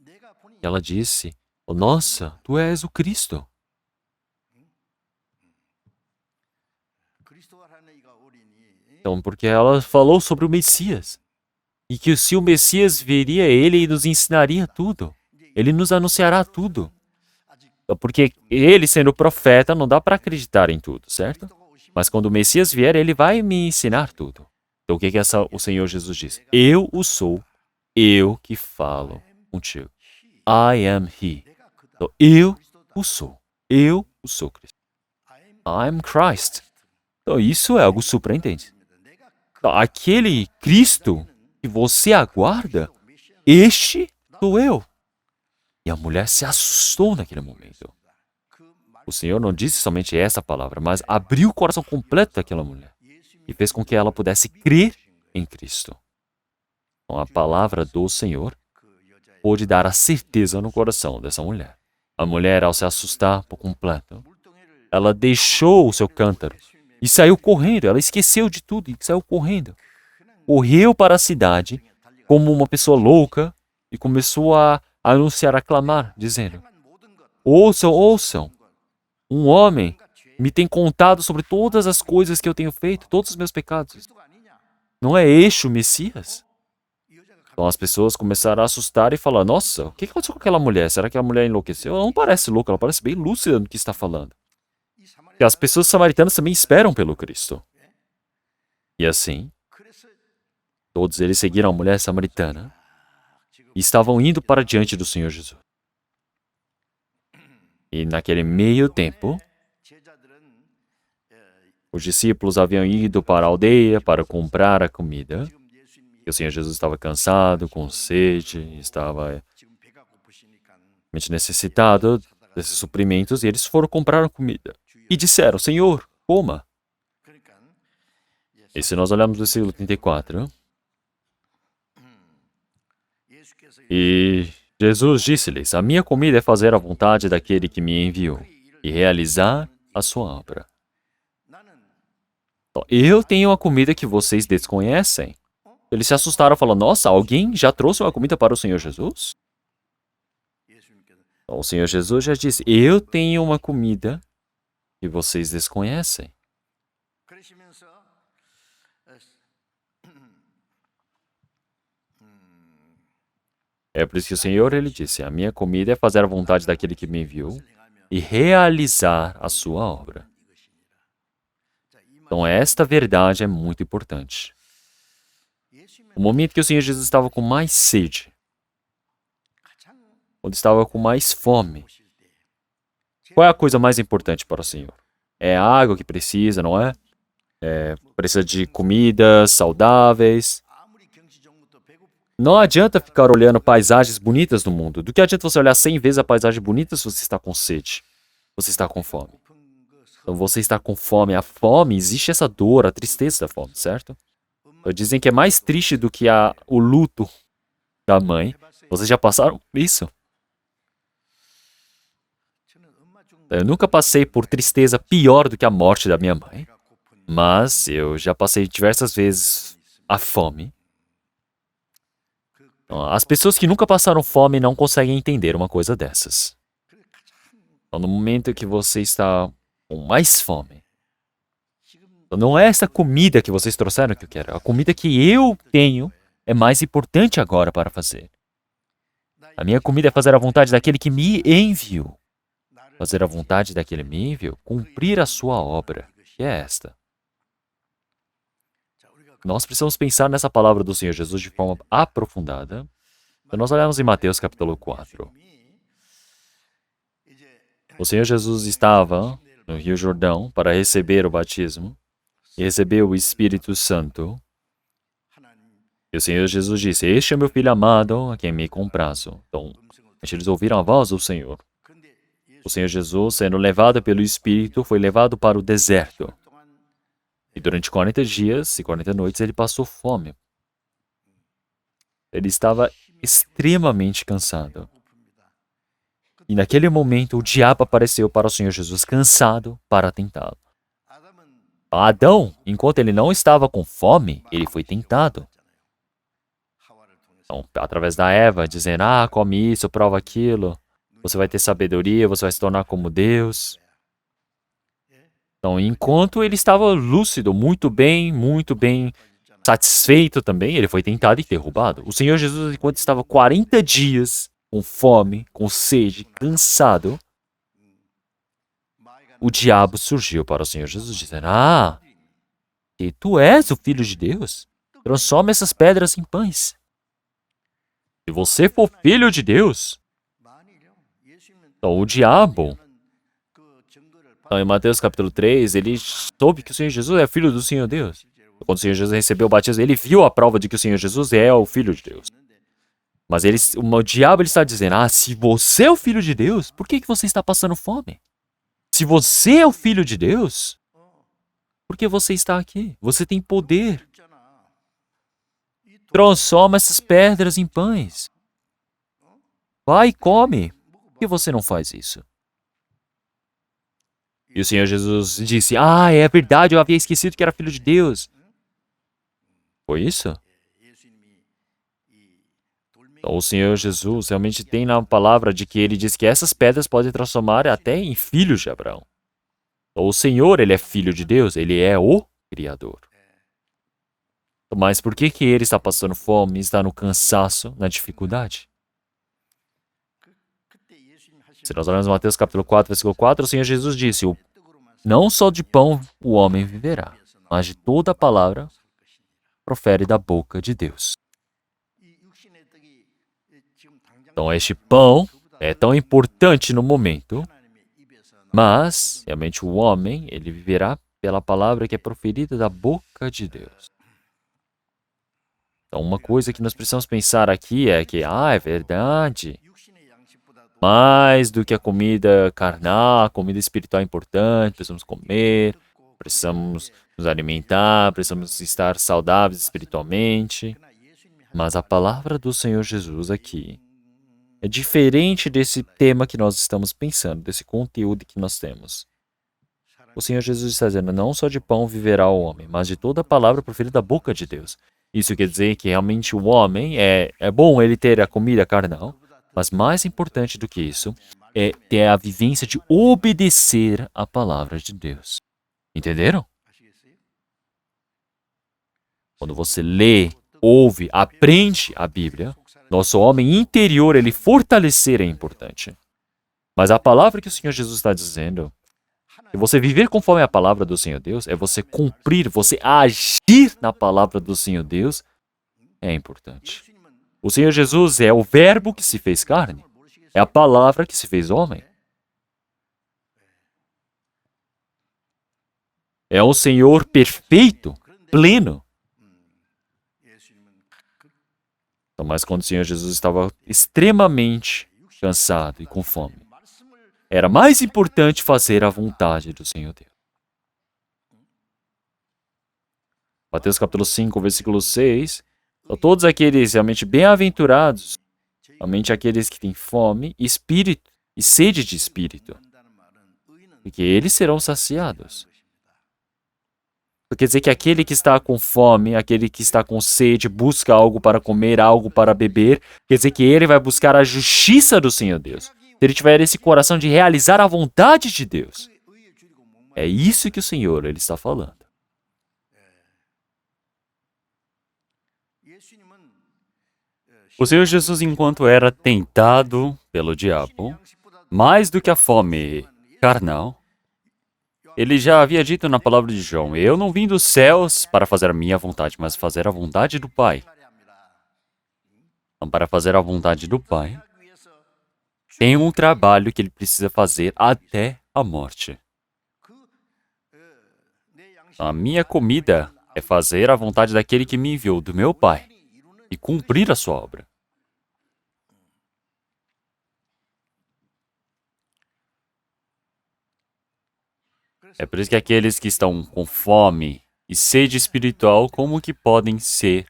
e ela disse, nossa, tu és o Cristo. Então, porque ela falou sobre o Messias. E que se o Messias viria, ele nos ensinaria tudo. Ele nos anunciará tudo. Porque ele, sendo profeta, não dá para acreditar em tudo, certo? Mas quando o Messias vier, ele vai me ensinar tudo. Então o que o Senhor Jesus diz? Eu o sou, eu que falo contigo. I am He. Então, eu o sou Cristo. I am Christ. Então isso é algo surpreendente. Então, aquele Cristo que você aguarda, este sou eu. E a mulher se assustou naquele momento. O Senhor não disse somente essa palavra, mas abriu o coração completo daquela mulher e fez com que ela pudesse crer em Cristo. Então, a palavra do Senhor pôde dar a certeza no coração dessa mulher. A mulher, ao se assustar por completo, ela deixou o seu cântaro e saiu correndo. Ela esqueceu de tudo e saiu correndo. Correu para a cidade como uma pessoa louca e começou a anunciar, a clamar, dizendo, ouçam, ouçam, um homem me tem contado sobre todas as coisas que eu tenho feito, todos os meus pecados. Não é este o Messias? Então as pessoas começaram a assustar e falar, nossa, o que aconteceu com aquela mulher? Será que a mulher enlouqueceu? Ela não parece louca, ela parece bem lúcida no que está falando. E as pessoas samaritanas também esperam pelo Cristo. E assim, todos eles seguiram a mulher samaritana e estavam indo para diante do Senhor Jesus. E naquele meio tempo, os discípulos haviam ido para a aldeia para comprar a comida. E o Senhor Jesus estava cansado, com sede, estava realmente necessitado desses suprimentos, e eles foram comprar a comida. E disseram, Senhor, coma. E se nós olharmos o versículo 34, e Jesus disse-lhes, a minha comida é fazer a vontade daquele que me enviou e realizar a sua obra. Então, eu tenho a comida que vocês desconhecem. Eles se assustaram e falaram, nossa, alguém já trouxe uma comida para o Senhor Jesus? Então, o Senhor Jesus já disse, eu tenho uma comida que vocês desconhecem. É por isso que o Senhor, ele disse, a minha comida é fazer a vontade daquele que me enviou e realizar a sua obra. Então, esta verdade é muito importante. O momento que o Senhor Jesus estava com mais sede, quando estava com mais fome, qual é a coisa mais importante para o Senhor? É a água que precisa, não é? Precisa de comidas saudáveis. Não adianta ficar olhando paisagens bonitas do mundo. Do que adianta você olhar 100 vezes a paisagem bonita se você está com sede? Você está com fome. Então você está com fome. A fome, existe essa dor, a tristeza da fome, certo? Então, dizem que é mais triste do que o luto da mãe. Vocês já passaram por isso? Eu nunca passei por tristeza pior do que a morte da minha mãe. Mas eu já passei diversas vezes a fome. As pessoas que nunca passaram fome não conseguem entender uma coisa dessas. Então, no momento que você está com mais fome, então, não é essa comida que vocês trouxeram que eu quero. A comida que eu tenho é mais importante agora para fazer. A minha comida é fazer a vontade daquele que me enviou. Fazer a vontade daquele que me enviou, cumprir a sua obra, que é esta. Nós precisamos pensar nessa palavra do Senhor Jesus de forma aprofundada. Então, nós olhamos em Mateus capítulo 4. O Senhor Jesus estava no Rio Jordão para receber o batismo e receber o Espírito Santo. E o Senhor Jesus disse, este é meu filho amado, a quem me comprazo. Então, eles ouviram a voz do Senhor. O Senhor Jesus, sendo levado pelo Espírito, foi levado para o deserto. E durante 40 dias e 40 noites ele passou fome. Ele estava extremamente cansado. E naquele momento o diabo apareceu para o Senhor Jesus, cansado, para tentá-lo. Adão, enquanto ele não estava com fome, ele foi tentado. Então, através da Eva, dizendo, come isso, prova aquilo. Você vai ter sabedoria, você vai se tornar como Deus. Então, enquanto ele estava lúcido, muito bem satisfeito também, ele foi tentado e derrubado. O Senhor Jesus, enquanto estava 40 dias com fome, com sede, cansado, o diabo surgiu para o Senhor Jesus, dizendo, que tu és o Filho de Deus, transforma essas pedras em pães. Se você for Filho de Deus, então o diabo, então, em Mateus capítulo 3, ele soube que o Senhor Jesus é Filho do Senhor Deus. Quando o Senhor Jesus recebeu o batismo, ele viu a prova de que o Senhor Jesus é o Filho de Deus. Mas o diabo está dizendo, se você é o Filho de Deus, por que você está passando fome? Se você é o Filho de Deus, por que você está aqui? Você tem poder. Transforma essas pedras em pães. Vai e come. Por que você não faz isso? E o Senhor Jesus disse, é verdade, eu havia esquecido que era Filho de Deus. Foi isso? Então, o Senhor Jesus realmente tem na palavra de que ele diz que essas pedras podem transformar até em filhos de Abraão. Então, o Senhor, ele é Filho de Deus, ele é o Criador. Mas por que ele está passando fome, está no cansaço, na dificuldade? Se nós olharmos Mateus capítulo 4, versículo 4, o Senhor Jesus disse, não só de pão o homem viverá, mas de toda a palavra profere da boca de Deus. Então este pão é tão importante no momento, mas realmente o homem, ele viverá pela palavra que é proferida da boca de Deus. Então uma coisa que nós precisamos pensar aqui é que, é verdade, mais do que a comida carnal, a comida espiritual é importante, precisamos comer, precisamos nos alimentar, precisamos estar saudáveis espiritualmente. Mas a palavra do Senhor Jesus aqui é diferente desse tema que nós estamos pensando, desse conteúdo que nós temos. O Senhor Jesus está dizendo, não só de pão viverá o homem, mas de toda a palavra proferida da boca de Deus. Isso quer dizer que realmente o homem, é bom ele ter a comida carnal, mas mais importante do que isso, é ter a vivência de obedecer a palavra de Deus. Entenderam? Quando você lê, ouve, aprende a Bíblia, nosso homem interior, ele fortalecer é importante. Mas a palavra que o Senhor Jesus está dizendo, que você viver conforme a palavra do Senhor Deus, é você cumprir, você agir na palavra do Senhor Deus, é importante. O Senhor Jesus é o verbo que se fez carne. É a palavra que se fez homem. É o Senhor perfeito, pleno. Então, mas quando o Senhor Jesus estava extremamente cansado e com fome, era mais importante fazer a vontade do Senhor Deus. Mateus capítulo 5, versículo 6. Então, todos aqueles realmente bem-aventurados, realmente aqueles que têm fome, espírito e sede de espírito, porque eles serão saciados. Quer dizer que aquele que está com fome, aquele que está com sede, busca algo para comer, algo para beber, quer dizer que ele vai buscar a justiça do Senhor Deus. Se ele tiver esse coração de realizar a vontade de Deus. É isso que o Senhor ele está falando. O Senhor Jesus, enquanto era tentado pelo diabo, mais do que a fome carnal, ele já havia dito na palavra de João: eu não vim dos céus para fazer a minha vontade, mas fazer a vontade do Pai. Então, para fazer a vontade do Pai, tem um trabalho que ele precisa fazer até a morte. Então, a minha comida é fazer a vontade daquele que me enviou, do meu Pai, e cumprir a sua obra. É por isso que aqueles que estão com fome e sede espiritual, como que podem ser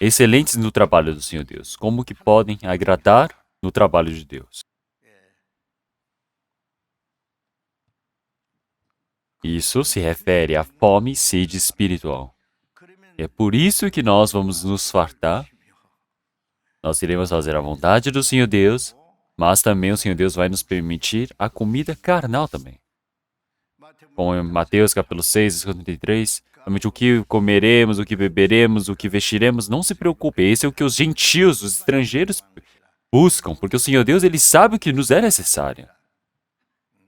excelentes no trabalho do Senhor Deus? Como que podem agradar no trabalho de Deus? Isso se refere à fome e sede espiritual. É por isso que nós vamos nos fartar. Nós iremos fazer a vontade do Senhor Deus, mas também o Senhor Deus vai nos permitir a comida carnal também. Como em Mateus capítulo 6, versículo 33, realmente o que comeremos, o que beberemos, o que vestiremos, não se preocupe. Esse é o que os gentios, os estrangeiros buscam, porque o Senhor Deus, ele sabe o que nos é necessário.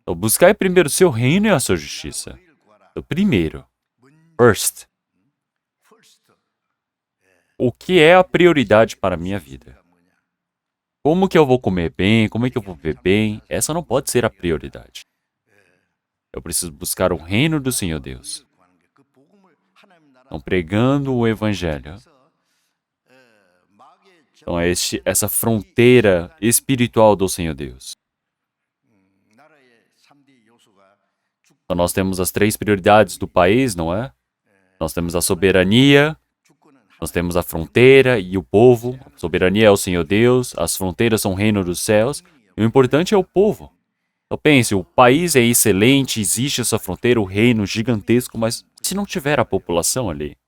Então, buscai primeiro o seu reino e a sua justiça. Então, primeiro, first. O que é a prioridade para a minha vida? Como que eu vou comer bem? Como é que eu vou viver bem? Essa não pode ser a prioridade. Eu preciso buscar o reino do Senhor Deus. Então, pregando o Evangelho. Então, é essa fronteira espiritual do Senhor Deus. Então, nós temos as 3 prioridades do país, não é? Nós temos a soberania, nós temos a fronteira e o povo. A soberania é o Senhor Deus, as fronteiras são o reino dos céus. E o importante é o povo. Então pense, o país é excelente, existe essa fronteira, o reino gigantesco, mas se não tiver a população ali?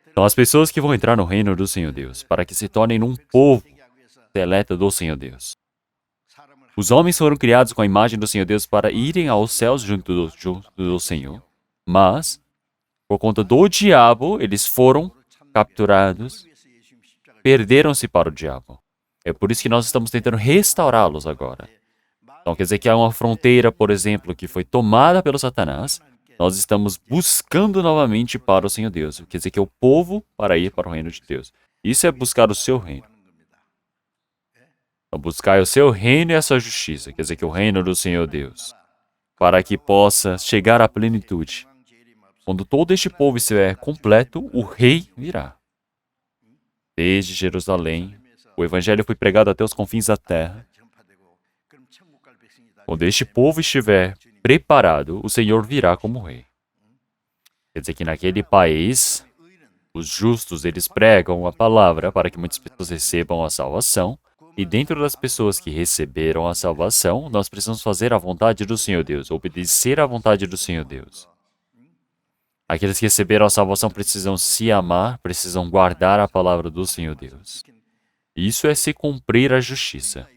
Então as pessoas que vão entrar no reino do Senhor Deus, para que se tornem um povo seleto do Senhor Deus. Os homens foram criados com a imagem do Senhor Deus para irem aos céus junto do Senhor, mas, por conta do diabo, eles foram capturados, perderam-se para o diabo. É por isso que nós estamos tentando restaurá-los agora. Então quer dizer que há uma fronteira, por exemplo, que foi tomada pelo Satanás. Nós estamos buscando novamente para o Senhor Deus. Quer dizer que é o povo para ir para o reino de Deus. Isso é buscar o seu reino. Então buscar o seu reino e a sua justiça. Quer dizer que o reino do Senhor Deus. Para que possa chegar à plenitude. Quando todo este povo estiver completo, o rei virá. Desde Jerusalém, o evangelho foi pregado até os confins da terra. Quando este povo estiver preparado, o Senhor virá como rei. Quer dizer que naquele país, os justos, eles pregam a palavra para que muitas pessoas recebam a salvação. E dentro das pessoas que receberam a salvação, nós precisamos fazer a vontade do Senhor Deus, obedecer à vontade do Senhor Deus. Aqueles que receberam a salvação precisam se amar, precisam guardar a palavra do Senhor Deus. Isso é se cumprir a justiça.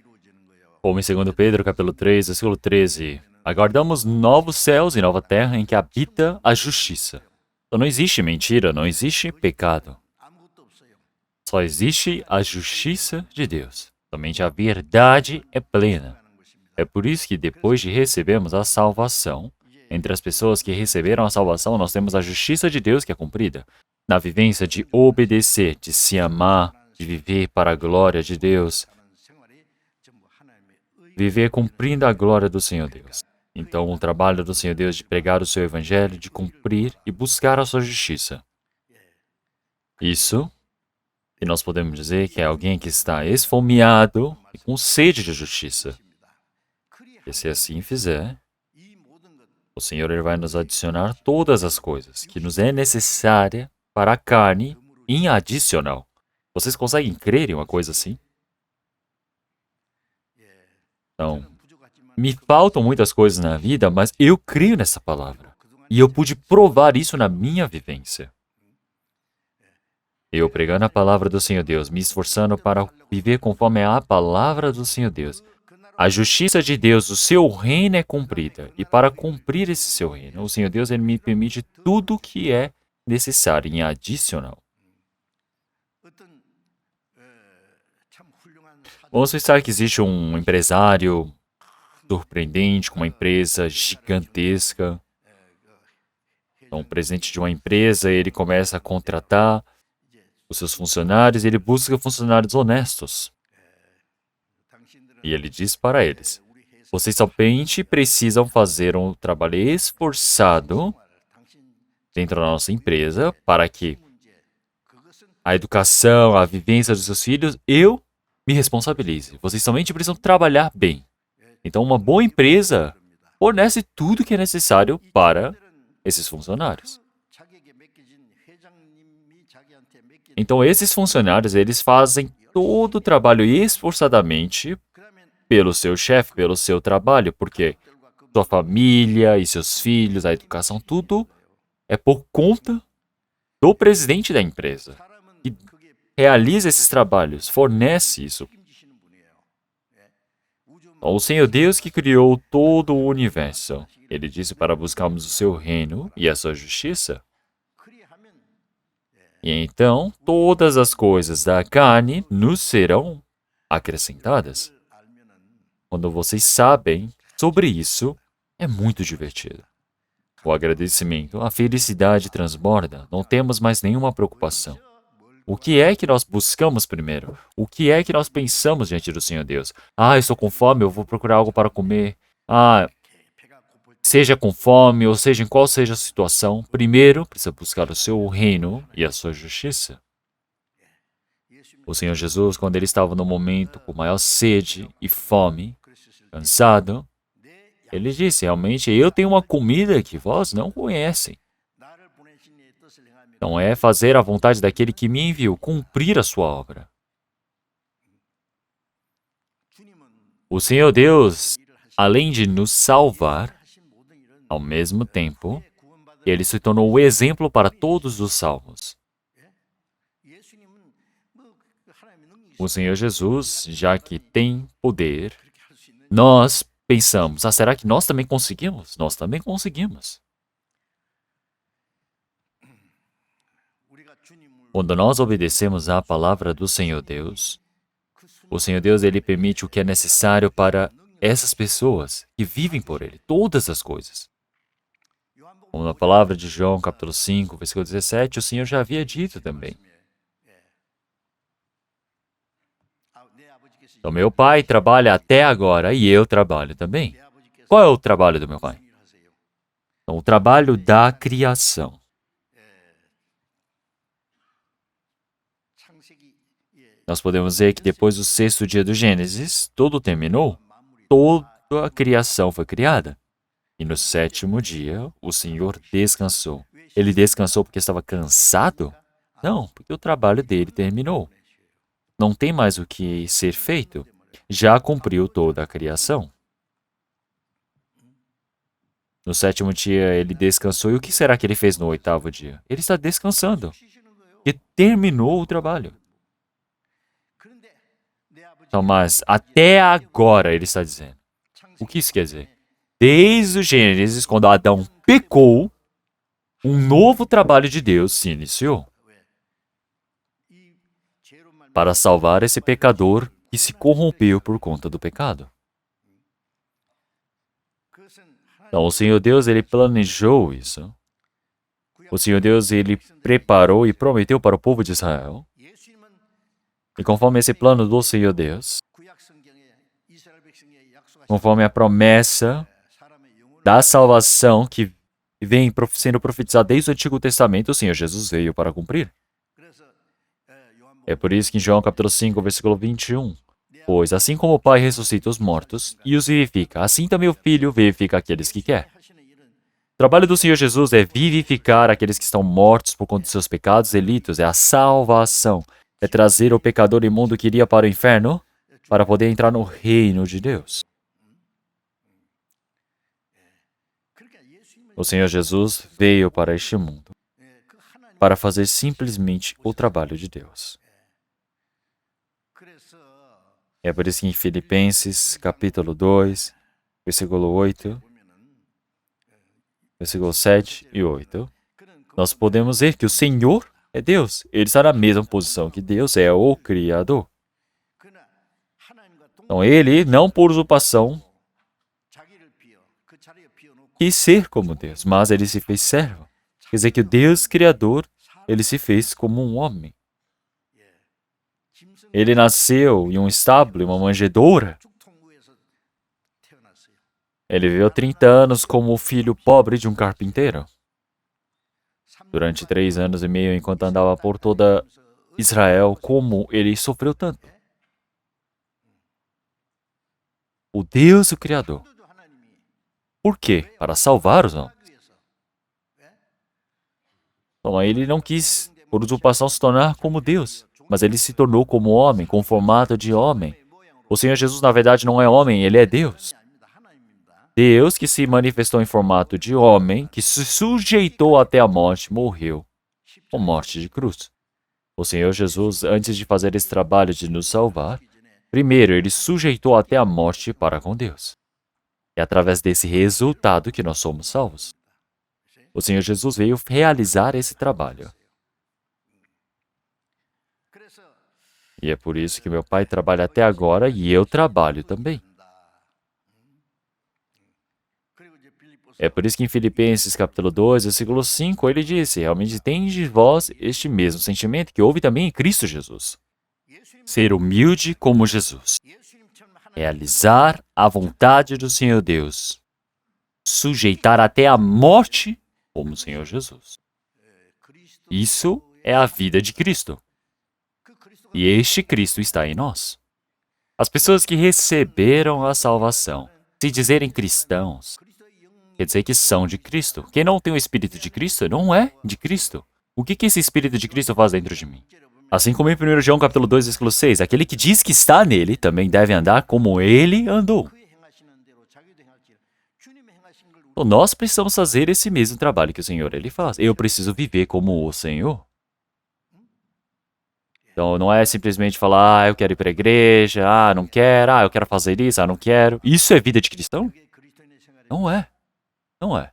Como em 2 Pedro, capítulo 3, versículo 13, aguardamos novos céus e nova terra em que habita a justiça. Então não existe mentira, não existe pecado. Só existe a justiça de Deus. Somente a verdade é plena. É por isso que depois de recebermos a salvação, entre as pessoas que receberam a salvação, nós temos a justiça de Deus que é cumprida. Na vivência de obedecer, de se amar, de viver para a glória de Deus. Viver cumprindo a glória do Senhor Deus. Então, o trabalho do Senhor Deus de pregar o seu evangelho, de cumprir e buscar a sua justiça. Isso, e nós podemos dizer que é alguém que está esfomeado e com sede de justiça. E se assim fizer, o Senhor ele vai nos adicionar todas as coisas que nos é necessária para a carne em adicional. Vocês conseguem crer em uma coisa assim? Então, me faltam muitas coisas na vida, mas eu creio nessa palavra. E eu pude provar isso na minha vivência. Eu pregando a palavra do Senhor Deus, me esforçando para viver conforme a palavra do Senhor Deus. A justiça de Deus, o seu reino é cumprida. E para cumprir esse seu reino, o Senhor Deus ele me permite tudo que é necessário e adicional. Vamos pensar que existe um empresário surpreendente, com uma empresa gigantesca. Então, o presidente de uma empresa, ele começa a contratar os seus funcionários, ele busca funcionários honestos. E ele diz para eles: vocês somente precisam fazer um trabalho esforçado dentro da nossa empresa para que a educação, a vivência dos seus filhos, eu me responsabilize. Vocês somente precisam trabalhar bem. Então, uma boa empresa fornece tudo que é necessário para esses funcionários. Então, esses funcionários, eles fazem todo o trabalho esforçadamente pelo seu chefe, pelo seu trabalho, porque sua família e seus filhos, a educação, tudo é por conta do presidente da empresa, que realiza esses trabalhos, fornece isso. Então, o Senhor Deus que criou todo o universo, ele disse para buscarmos o seu reino e a sua justiça. E então, todas as coisas da carne nos serão acrescentadas. Quando vocês sabem sobre isso, é muito divertido. O agradecimento, a felicidade transborda, não temos mais nenhuma preocupação. O que é que nós buscamos primeiro? O que é que nós pensamos diante do Senhor Deus? Ah, estou com fome, eu vou procurar algo para comer. Ah, seja com fome, ou seja, em qual seja a situação, primeiro precisa buscar o seu reino e a sua justiça. O Senhor Jesus, quando ele estava no momento com maior sede e fome, cansado, ele disse, realmente, eu tenho uma comida que vós não conhecem. Então é fazer a vontade daquele que me enviou, cumprir a sua obra. O Senhor Deus, além de nos salvar, ao mesmo tempo, ele se tornou o exemplo para todos os salvos. O Senhor Jesus, já que tem poder, nós pensamos, será que nós também conseguimos? Nós também conseguimos. Quando nós obedecemos à palavra do Senhor Deus, o Senhor Deus, ele permite o que é necessário para essas pessoas que vivem por ele, todas as coisas. Como na palavra de João, capítulo 5, versículo 17, o Senhor já havia dito também. Então, meu pai trabalha até agora e eu trabalho também. Qual é o trabalho do meu pai? Então, o trabalho da criação. Nós podemos ver que depois do sexto dia do Gênesis, tudo terminou, toda a criação foi criada. E no sétimo dia, o Senhor descansou. Ele descansou porque estava cansado? Não, porque o trabalho dele terminou. Não tem mais o que ser feito. Já cumpriu toda a criação. No sétimo dia, ele descansou. E o que será que ele fez no oitavo dia? Ele está descansando. E terminou o trabalho. Então, mas até agora, ele está dizendo. O que isso quer dizer? Desde o Gênesis, quando Adão pecou, um novo trabalho de Deus se iniciou para salvar esse pecador que se corrompeu por conta do pecado. Então, o Senhor Deus, ele planejou isso. O Senhor Deus, ele preparou e prometeu para o povo de Israel. E conforme esse plano do Senhor Deus, conforme a promessa da salvação que vem sendo profetizada desde o Antigo Testamento, o Senhor Jesus veio para cumprir. É por isso que em João capítulo 5, versículo 21, pois assim como o Pai ressuscita os mortos e os vivifica, assim também o Filho vivifica aqueles que quer. O trabalho do Senhor Jesus é vivificar aqueles que estão mortos por conta de seus pecados e delitos, é a salvação. É trazer o pecador imundo que iria para o inferno para poder entrar no reino de Deus. O Senhor Jesus veio para este mundo para fazer simplesmente o trabalho de Deus. É por isso que em Filipenses, capítulo 2, versículo 8, versículo 7 e 8, nós podemos ver que o Senhor é Deus. Ele está na mesma posição que Deus é o Criador. Então ele, não por usurpação, quis ser como Deus, mas ele se fez servo. Quer dizer que o Deus Criador, ele se fez como um homem. Ele nasceu em um estábulo, em uma manjedoura. Ele viveu 30 anos como o filho pobre de um carpinteiro. Durante 3 anos e meio, enquanto andava por toda Israel, como ele sofreu tanto. O Deus, o Criador. Por quê? Para salvar os homens. Então, ele não quis, por usurpação, se tornar como Deus, mas ele se tornou como homem, com formato de homem. O Senhor Jesus, na verdade, não é homem, ele é Deus. Deus que se manifestou em formato de homem, que se sujeitou até a morte, morreu com morte de cruz. O Senhor Jesus, antes de fazer esse trabalho de nos salvar, primeiro, ele sujeitou até a morte para com Deus. É através desse resultado que nós somos salvos. O Senhor Jesus veio realizar esse trabalho. E é por isso que meu pai trabalha até agora e eu trabalho também. É por isso que em Filipenses capítulo 2, versículo 5, ele disse: realmente tende vós este mesmo sentimento que houve também em Cristo Jesus. Ser humilde como Jesus. Realizar a vontade do Senhor Deus. Sujeitar até a morte como o Senhor Jesus. Isso é a vida de Cristo. E este Cristo está em nós. As pessoas que receberam a salvação, se dizerem cristãos, quer dizer que são de Cristo. Quem não tem o Espírito de Cristo não é de Cristo. O que esse Espírito de Cristo faz dentro de mim? Assim como em 1 João capítulo 2, versículo 6, aquele que diz que está nele também deve andar como ele andou. Então, nós precisamos fazer esse mesmo trabalho que o Senhor ele faz. Eu preciso viver como o Senhor. Então, não é simplesmente falar, eu quero ir para a igreja, não quero, eu quero fazer isso, não quero. Isso é vida de cristão? Não é. Não é.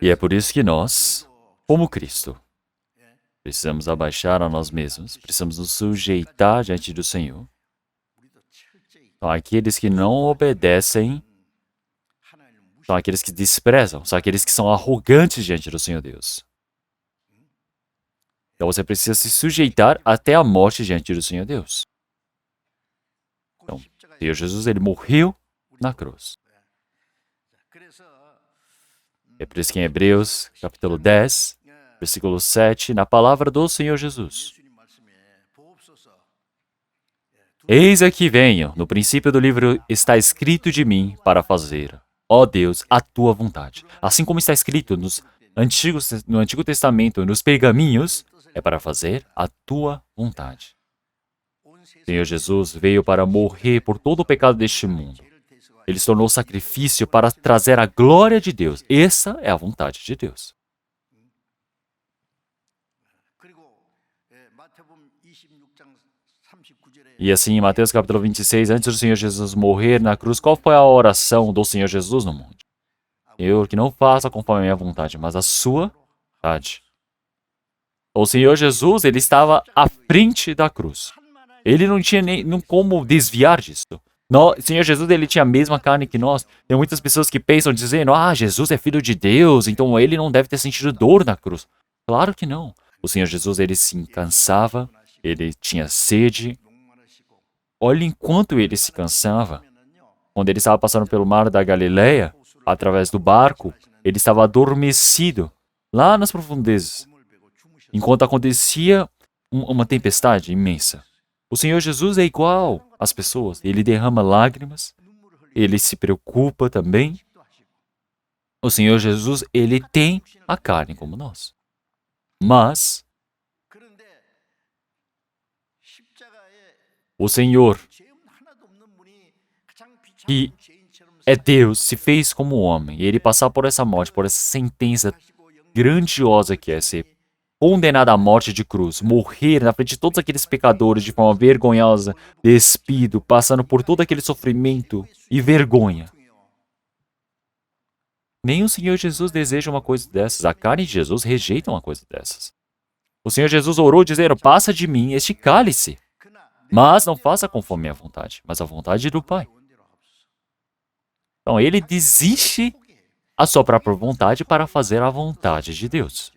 E é por isso que nós, como Cristo, precisamos abaixar a nós mesmos, precisamos nos sujeitar diante do Senhor. Então, aqueles que não obedecem são aqueles que desprezam, são aqueles que são arrogantes diante do Senhor Deus. Então, você precisa se sujeitar até a morte diante do Senhor Deus. Então, o Senhor Jesus, ele morreu na cruz. É por isso que em Hebreus, capítulo 10, versículo 7, na palavra do Senhor Jesus. Eis aqui venho, no princípio do livro está escrito de mim para fazer, ó Deus, a tua vontade. Assim como está escrito no Antigo Testamento, nos pergaminhos, é para fazer a tua vontade. O Senhor Jesus veio para morrer por todo o pecado deste mundo. Ele se tornou sacrifício para trazer a glória de Deus. Essa é a vontade de Deus. E assim, em Mateus capítulo 26, antes do Senhor Jesus morrer na cruz, qual foi a oração do Senhor Jesus no mundo? Senhor, que não faça conforme a minha vontade, mas a sua vontade. O Senhor Jesus, ele estava à frente da cruz. Ele não tinha nem como desviar disso. O Senhor Jesus, ele tinha a mesma carne que nós. Tem muitas pessoas que pensam dizendo, Jesus é filho de Deus, então ele não deve ter sentido dor na cruz. Claro que não. O Senhor Jesus, ele se cansava, ele tinha sede. Olha enquanto ele se cansava. Quando ele estava passando pelo mar da Galileia, através do barco, ele estava adormecido, lá nas profundezas, enquanto acontecia uma tempestade imensa. O Senhor Jesus é igual às pessoas. Ele derrama lágrimas, ele se preocupa também. O Senhor Jesus, ele tem a carne como nós. Mas o Senhor, que é Deus, se fez como homem. E ele passar por essa morte, por essa sentença grandiosa que é ser condenado à morte de cruz, morrer na frente de todos aqueles pecadores de forma vergonhosa, despido, passando por todo aquele sofrimento e vergonha. Nem o Senhor Jesus deseja uma coisa dessas. A carne de Jesus rejeita uma coisa dessas. O Senhor Jesus orou dizendo: passa de mim este cálice, mas não faça conforme a minha vontade, mas a vontade do Pai. Então ele desiste a sua própria vontade para fazer a vontade de Deus.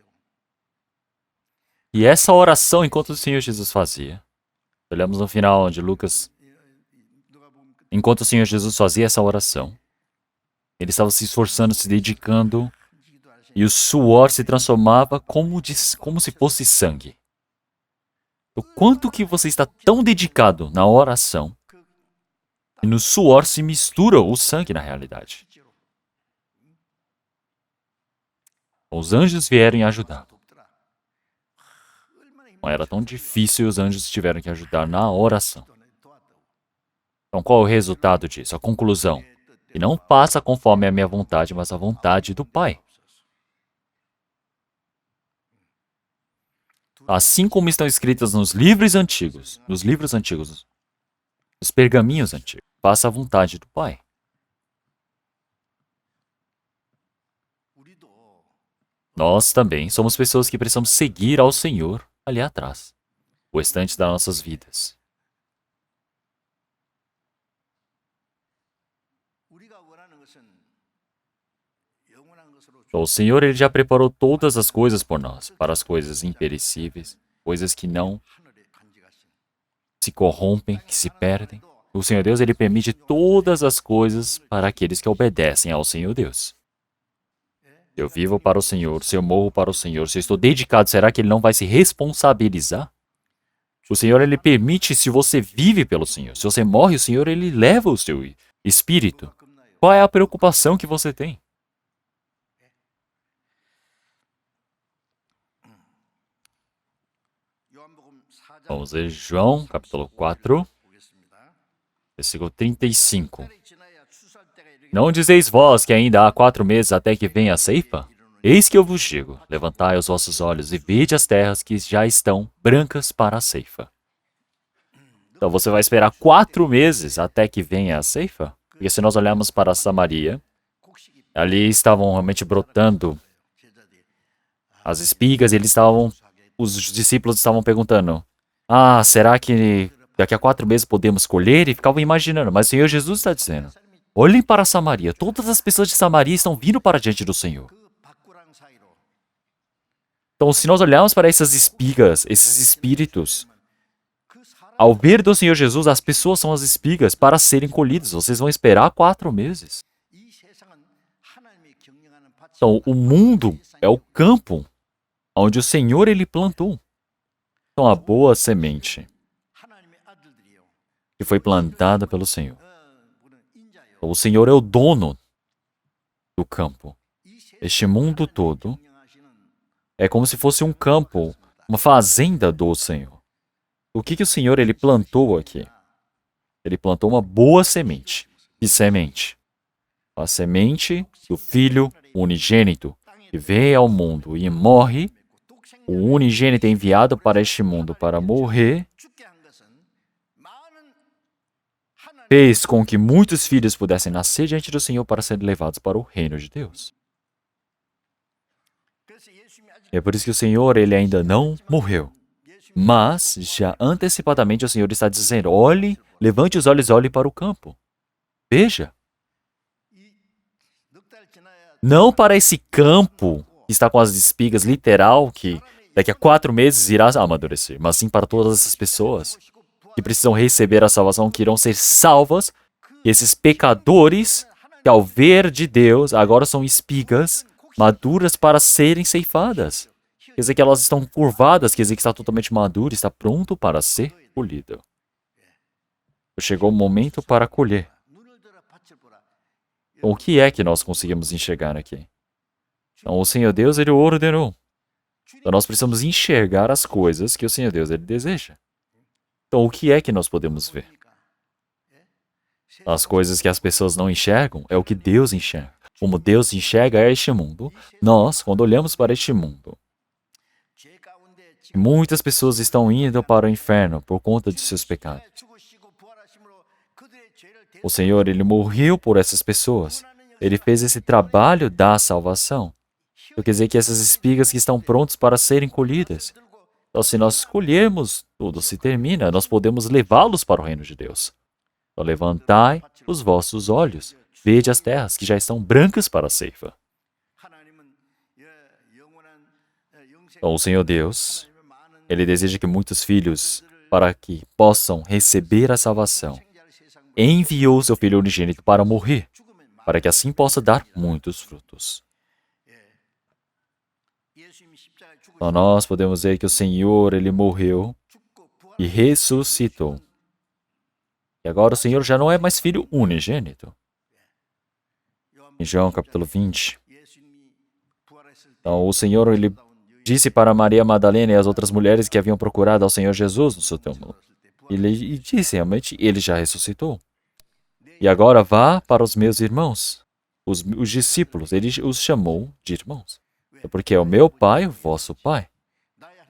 E essa oração, enquanto o Senhor Jesus fazia, olhamos no final de Lucas, enquanto o Senhor Jesus fazia essa oração, ele estava se esforçando, se dedicando, e o suor se transformava como se fosse sangue. O quanto que você está tão dedicado na oração, e no suor se mistura o sangue na realidade. Os anjos vieram ajudar. Não era tão difícil e os anjos tiveram que ajudar na oração. Então, qual é o resultado disso? A conclusão. E não faça conforme a minha vontade, mas a vontade do Pai. Assim como estão escritas nos livros antigos, nos pergaminhos antigos, faça a vontade do Pai. Nós também somos pessoas que precisamos seguir ao Senhor ali atrás, o restante das nossas vidas. Então, o Senhor ele já preparou todas as coisas por nós, para as coisas imperecíveis, coisas que não se corrompem, que se perdem. O Senhor Deus ele permite todas as coisas para aqueles que obedecem ao Senhor Deus. Se eu vivo para o Senhor, se eu morro para o Senhor, se eu estou dedicado, será que Ele não vai se responsabilizar? O Senhor ele permite se você vive pelo Senhor. Se você morre, o Senhor ele leva o seu espírito. Qual é a preocupação que você tem? Vamos ver João, capítulo 4, versículo 35. Não dizeis vós que ainda há 4 meses até que venha a ceifa? Eis que eu vos digo, levantai os vossos olhos e vede as terras que já estão brancas para a ceifa. Então você vai esperar 4 meses até que venha a ceifa? Porque se nós olharmos para Samaria, ali estavam realmente brotando as espigas, e os discípulos estavam perguntando: será que daqui a 4 meses podemos colher? E ficavam imaginando, mas o Senhor Jesus está dizendo: olhem para Samaria, todas as pessoas de Samaria estão vindo para diante do Senhor. Então, se nós olharmos para essas espigas, esses espíritos, ao ver do Senhor Jesus, as pessoas são as espigas para serem colhidas. Vocês vão esperar 4 meses. Então, o mundo é o campo onde o Senhor ele plantou. Então, a boa semente que foi plantada pelo Senhor. Então, o Senhor é o dono do campo. Este mundo todo é como se fosse um campo, uma fazenda do Senhor. O que o Senhor ele plantou aqui? Ele plantou uma boa semente. Que semente? A semente do Filho unigênito, que veio ao mundo e morre. O unigênito é enviado para este mundo para morrer. Fez com que muitos filhos pudessem nascer diante do Senhor para serem levados para o reino de Deus. É por isso que o Senhor ele ainda não morreu. Mas, já antecipadamente, o Senhor está dizendo: olhe, levante os olhos e olhe para o campo. Veja. Não para esse campo que está com as espigas, literal, que daqui a 4 meses irá amadurecer, mas sim para todas essas pessoas que precisam receber a salvação, que irão ser salvas. E esses pecadores, que ao ver de Deus, agora são espigas maduras para serem ceifadas. Quer dizer que elas estão curvadas, quer dizer que está totalmente maduro, está pronto para ser colhido. Chegou o momento para colher. Então, o que é que nós conseguimos enxergar aqui? Então, o Senhor Deus, Ele ordenou. Então, nós precisamos enxergar as coisas que o Senhor Deus, Ele deseja. Então, o que é que nós podemos ver? As coisas que as pessoas não enxergam é o que Deus enxerga. Como Deus enxerga este mundo, nós, quando olhamos para este mundo, muitas pessoas estão indo para o inferno por conta de seus pecados. O Senhor, Ele morreu por essas pessoas. Ele fez esse trabalho da salvação. Isso quer dizer que essas espigas que estão prontas para serem colhidas. Então, se nós escolhermos, tudo se termina. Nós podemos levá-los para o reino de Deus. Então, levantai os vossos olhos. Vede as terras que já estão brancas para a ceifa. Então, o Senhor Deus, Ele deseja que muitos filhos, para que possam receber a salvação, enviou seu Filho unigênito para morrer, para que assim possa dar muitos frutos. Então, nós podemos ver que o Senhor, Ele morreu e ressuscitou. E agora o Senhor já não é mais Filho unigênito. Em João capítulo 20, então, o Senhor, Ele disse para Maria Madalena e as outras mulheres que haviam procurado ao Senhor Jesus no seu túmulo. Ele disse, realmente, Ele já ressuscitou. E agora vá para os meus irmãos, os discípulos. Ele os chamou de irmãos. É porque é o meu Pai, o vosso Pai.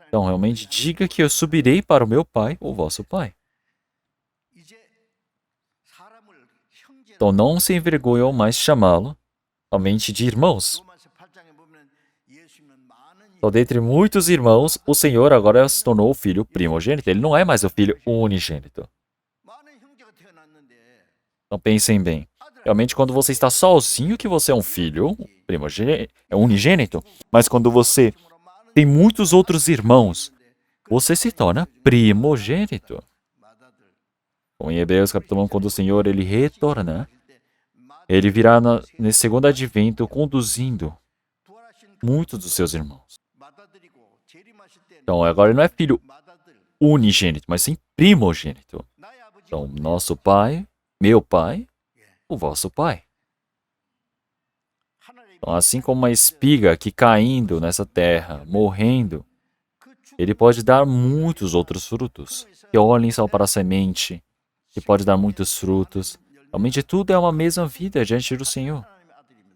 Então, realmente, diga que eu subirei para o meu Pai, o vosso Pai. Então, não se envergonham mais chamá-lo somente de irmãos. Então, dentre muitos irmãos, o Senhor agora se tornou o filho primogênito. Ele não é mais o filho unigênito. Então, pensem bem. Realmente, quando você está sozinho, que você é um filho primogênito, é unigênito. Mas quando você tem muitos outros irmãos, você se torna primogênito. Como em Hebreus capítulo 1, quando o Senhor ele retorna, ele virá nesse segundo advento conduzindo muitos dos seus irmãos. Então, agora ele não é filho unigênito, mas sim primogênito. Então, nosso Pai, meu Pai, o vosso Pai. Então, assim como uma espiga que caindo nessa terra, morrendo, ele pode dar muitos outros frutos. Que olhem só para a semente, que pode dar muitos frutos. Realmente tudo é uma mesma vida diante do Senhor.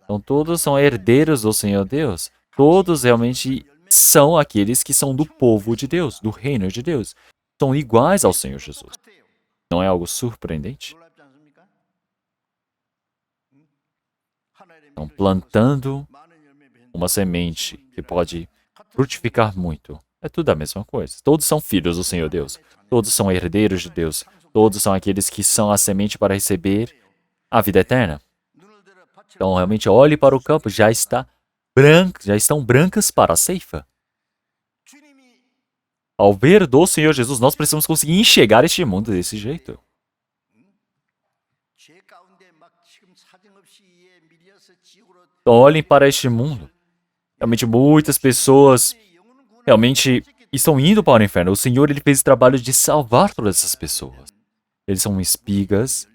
Então, todos são herdeiros do Senhor Deus. Todos realmente são aqueles que são do povo de Deus, do reino de Deus. São iguais ao Senhor Jesus. Não é algo surpreendente? Então, plantando uma semente que pode frutificar muito, é tudo a mesma coisa. Todos são filhos do Senhor Deus. Todos são herdeiros de Deus. Todos são aqueles que são a semente para receber a vida eterna. Então, realmente, olhe para o campo, já estão brancas para a ceifa. Ao ver do Senhor Jesus, nós precisamos conseguir enxergar este mundo desse jeito. Então, olhem para este mundo. Realmente, muitas pessoas realmente estão indo para o inferno. O Senhor ele fez o trabalho de salvar todas essas pessoas. Eles são espigas,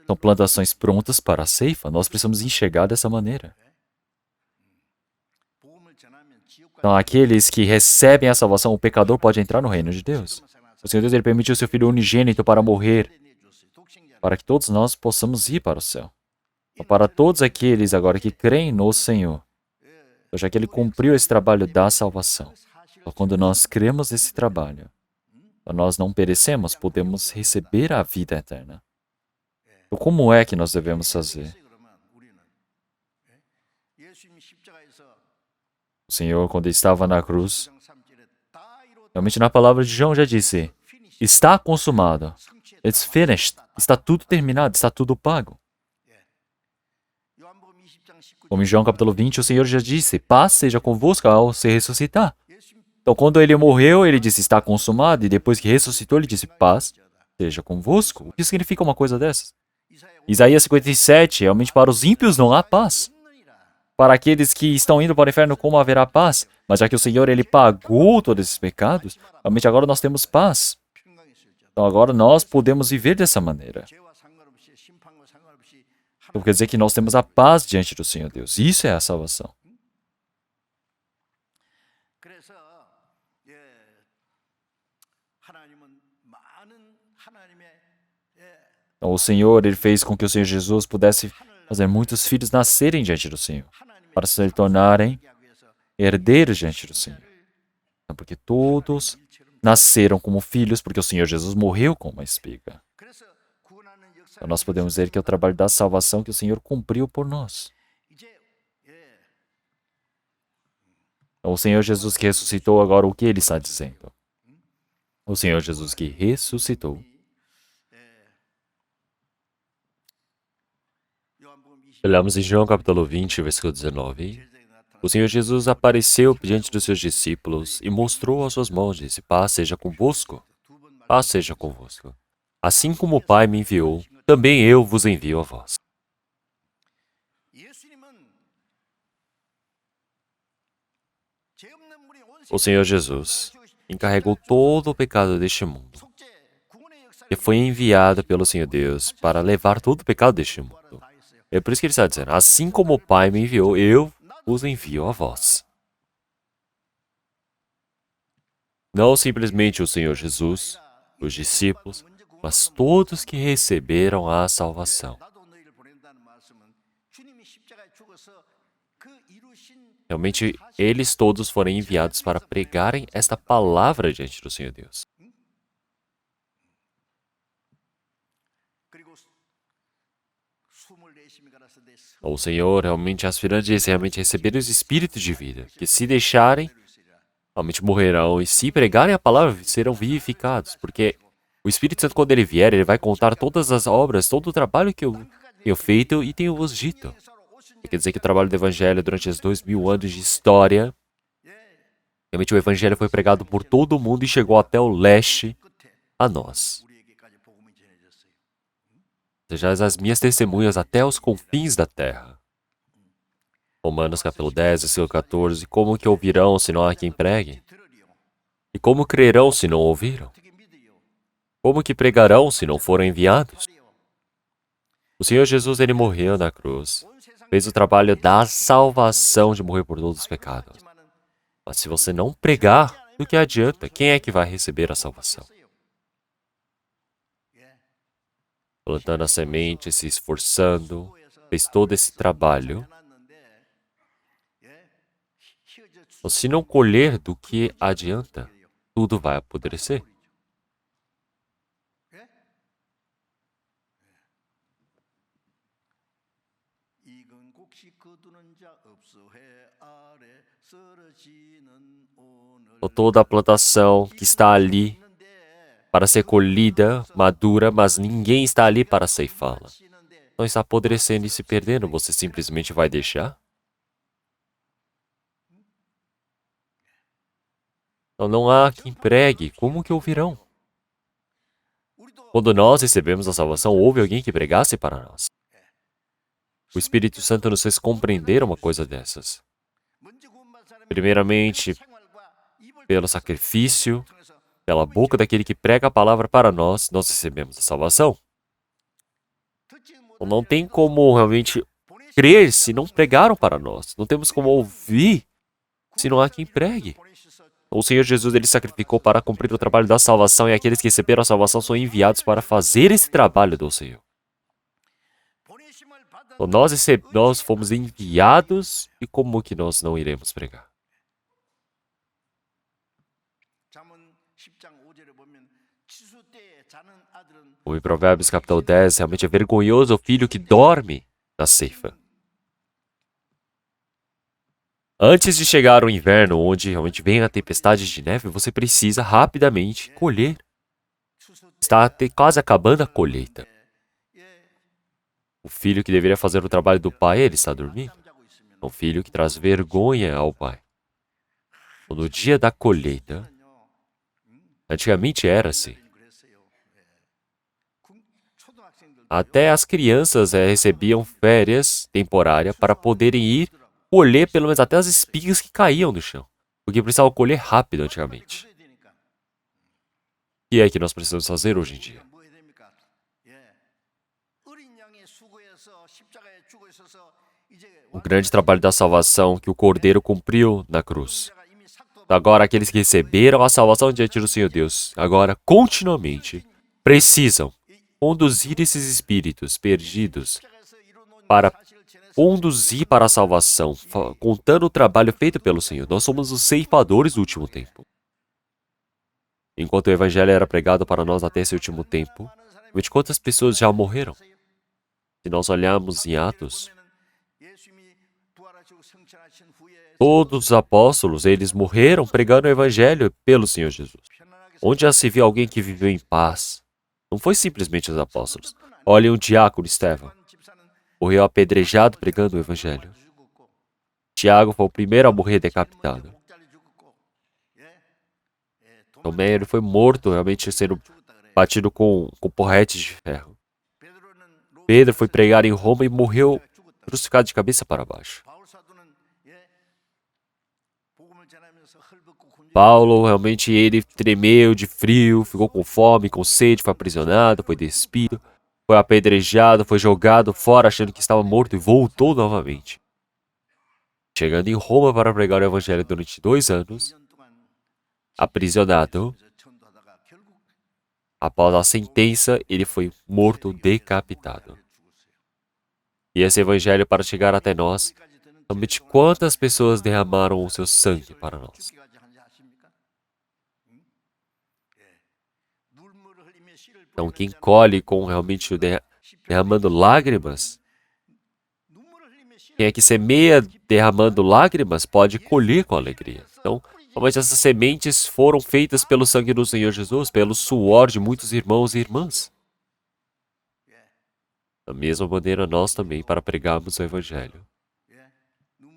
são plantações prontas para a ceifa. Nós precisamos enxergar dessa maneira. Então, aqueles que recebem a salvação, o pecador pode entrar no reino de Deus. O Senhor Deus ele permitiu seu Filho unigênito para morrer, para que todos nós possamos ir para o céu. Então, para todos aqueles agora que creem no Senhor, já que Ele cumpriu esse trabalho da salvação. Então, quando nós cremos nesse trabalho, nós não perecemos, podemos receber a vida eterna. Então, como é que nós devemos fazer? O Senhor, quando estava na cruz, realmente na palavra de João já disse, está consumado, it's finished, está tudo terminado, está tudo pago. Como em João capítulo 20, o Senhor já disse, paz seja convosco ao se ressuscitar. Então, quando ele morreu, ele disse, está consumado, e depois que ressuscitou, ele disse, paz seja convosco. O que significa uma coisa dessas? Isaías 57, realmente para os ímpios não há paz. Para aqueles que estão indo para o inferno, como haverá paz? Mas já que o Senhor, ele pagou todos esses pecados, realmente agora nós temos paz. Então, agora nós podemos viver dessa maneira. Então, quer dizer que nós temos a paz diante do Senhor Deus. Isso é a salvação. Então, o Senhor ele fez com que o Senhor Jesus pudesse fazer muitos filhos nascerem diante do Senhor, para se tornarem herdeiros diante do Senhor. Porque todos nasceram como filhos, porque o Senhor Jesus morreu com uma espiga. Então nós podemos dizer que é o trabalho da salvação que o Senhor cumpriu por nós. Então, o Senhor Jesus que ressuscitou, agora o que ele está dizendo? O Senhor Jesus que ressuscitou. Olhamos em João capítulo 20, versículo 19. O Senhor Jesus apareceu diante dos seus discípulos e mostrou as suas mãos e disse: Paz seja convosco, paz seja convosco. Assim como o Pai me enviou, também eu vos envio a vós. O Senhor Jesus encarregou todo o pecado deste mundo e foi enviado pelo Senhor Deus para levar todo o pecado deste mundo. É por isso que ele está dizendo: assim como o Pai me enviou, eu os envio a vós. Não simplesmente o Senhor Jesus, os discípulos, mas todos que receberam a salvação. Realmente, eles todos foram enviados para pregarem esta palavra diante do Senhor Deus. O Senhor, realmente, aspirantes realmente receberem os espíritos de vida, que se deixarem, realmente morrerão, e se pregarem a palavra, serão vivificados, porque o Espírito Santo, quando ele vier, ele vai contar todas as obras, todo o trabalho que eu tenho feito e tenho vos dito. Quer dizer que o trabalho do Evangelho durante os 2000 anos de história, realmente o Evangelho foi pregado por todo o mundo e chegou até o leste a nós. Sejais as minhas testemunhas até os confins da terra. Romanos capítulo 10, versículo 14. Como que ouvirão se não há quem pregue? E como crerão se não ouviram? Como que pregarão se não forem enviados? O Senhor Jesus, ele morreu na cruz. Fez o trabalho da salvação de morrer por todos os pecados. Mas se você não pregar, do que adianta? Quem é que vai receber a salvação? Plantando a semente, se esforçando, fez todo esse trabalho. Mas se não colher, do que adianta? Tudo vai apodrecer. Toda a plantação que está ali para ser colhida, madura, mas ninguém está ali para ceifá-la. Não está apodrecendo e se perdendo, você simplesmente vai deixar? Então não há quem pregue, como que ouvirão? Quando nós recebemos a salvação, houve alguém que pregasse para nós. O Espírito Santo nos fez compreender uma coisa dessas. Primeiramente, pelo sacrifício, pela boca daquele que prega a palavra para nós, nós recebemos a salvação. Então, não tem como realmente crer se não pregaram para nós. Não temos como ouvir se não há quem pregue. O Senhor Jesus, ele sacrificou para cumprir o trabalho da salvação e aqueles que receberam a salvação são enviados para fazer esse trabalho do Senhor. Então, nós fomos enviados e como que nós não iremos pregar? Como em Provérbios capítulo 10, realmente é vergonhoso o filho que dorme na ceifa. Antes de chegar o inverno, onde realmente vem a tempestade de neve, você precisa rapidamente colher. Está quase acabando a colheita. O filho que deveria fazer o trabalho do pai, ele está dormindo. É um filho que traz vergonha ao pai. No dia da colheita, antigamente era assim. Até as crianças recebiam férias temporárias para poderem ir colher pelo menos até as espigas que caíam no chão. Porque precisava colher rápido antigamente. O que é que nós precisamos fazer hoje em dia? O grande trabalho da salvação que o Cordeiro cumpriu na cruz. Agora, aqueles que receberam a salvação diante do Senhor Deus, agora, continuamente, precisam conduzir esses espíritos perdidos para conduzir para a salvação, contando o trabalho feito pelo Senhor. Nós somos os ceifadores do último tempo. Enquanto o Evangelho era pregado para nós até esse último tempo, quantas pessoas já morreram? Se nós olharmos em Atos, todos os apóstolos, eles morreram pregando o evangelho pelo Senhor Jesus. Onde já se viu alguém que viveu em paz? Não foi simplesmente os apóstolos. Olhem o diácono Estevão. Morreu apedrejado pregando o evangelho. Tiago foi o primeiro a morrer decapitado. Tomé, ele foi morto, realmente sendo batido com porretes de ferro. Pedro foi pregar em Roma e morreu crucificado de cabeça para baixo. Paulo, realmente, ele tremeu de frio, ficou com fome, com sede, foi aprisionado, foi despido, foi apedrejado, foi jogado fora achando que estava morto e voltou novamente. Chegando em Roma para pregar o evangelho durante 2 anos, aprisionado. Após a sentença, ele foi morto decapitado. E esse evangelho, para chegar até nós, somente quantas pessoas derramaram o seu sangue para nós? Então, quem colhe com realmente derramando lágrimas, quem é que semeia derramando lágrimas, pode colher com alegria. Então, realmente essas sementes foram feitas pelo sangue do Senhor Jesus, pelo suor de muitos irmãos e irmãs. Da mesma maneira, nós também, para pregarmos o Evangelho.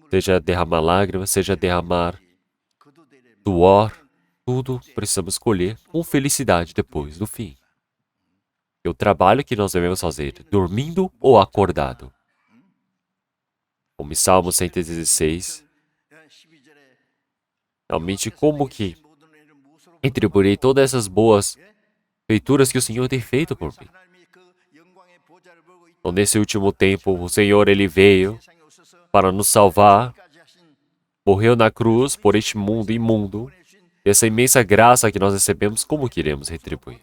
Seja derramar lágrimas, seja derramar suor, tudo precisamos colher com felicidade depois do fim. E o trabalho que nós devemos fazer, dormindo ou acordado. Como em Salmo 116, realmente como que retribuirei todas essas boas feituras que o Senhor tem feito por mim. Então, nesse último tempo, o Senhor, Ele veio para nos salvar, morreu na cruz por este mundo imundo, e essa imensa graça que nós recebemos, como queremos retribuir?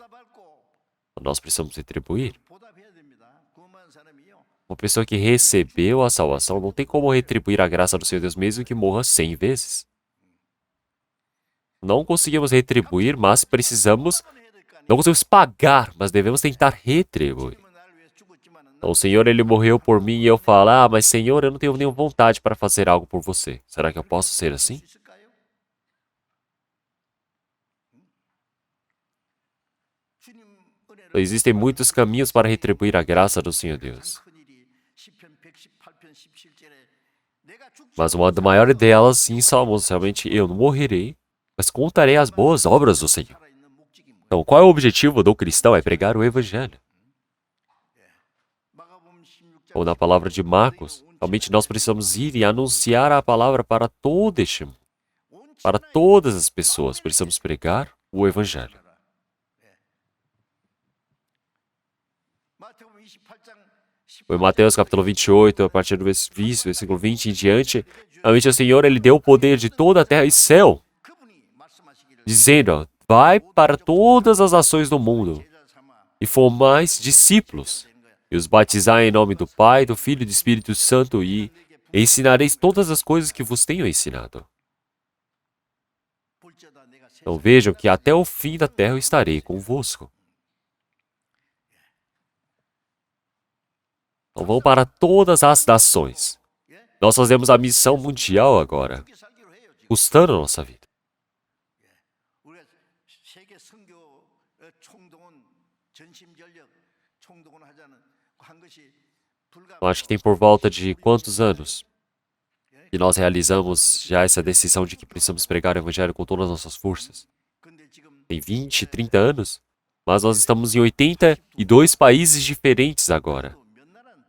Nós precisamos retribuir. Uma pessoa que recebeu a salvação não tem como retribuir a graça do Senhor Deus mesmo que morra 100 vezes. Não conseguimos retribuir, mas precisamos... Não conseguimos pagar, mas devemos tentar retribuir. Então, o Senhor, Ele morreu por mim e eu falo, mas Senhor, eu não tenho nenhuma vontade para fazer algo por você. Será que eu posso ser assim? Então, existem muitos caminhos para retribuir a graça do Senhor Deus. Mas uma das maiores delas, em Salmos, realmente, eu não morrerei, mas contarei as boas obras do Senhor. Então, qual é o objetivo do cristão? É pregar o Evangelho. Ou na palavra de Marcos, realmente nós precisamos ir e anunciar a palavra para todo este mundo. Para todas as pessoas, precisamos pregar o Evangelho. Foi Mateus capítulo 28, a partir do versículo 20 em diante, realmente o Senhor, Ele deu o poder de toda a terra e céu, dizendo, vai para todas as nações do mundo e formais discípulos, e os batizai em nome do Pai, do Filho e do Espírito Santo, e ensinareis todas as coisas que vos tenho ensinado. Então vejam que até o fim da terra eu estarei convosco. Então vão para todas as nações. Nós fazemos a missão mundial agora, custando a nossa vida. Eu acho que tem por volta de quantos anos que nós realizamos já essa decisão de que precisamos pregar o Evangelho com todas as nossas forças? Tem 20, 30 anos? Mas nós estamos em 82 países diferentes agora.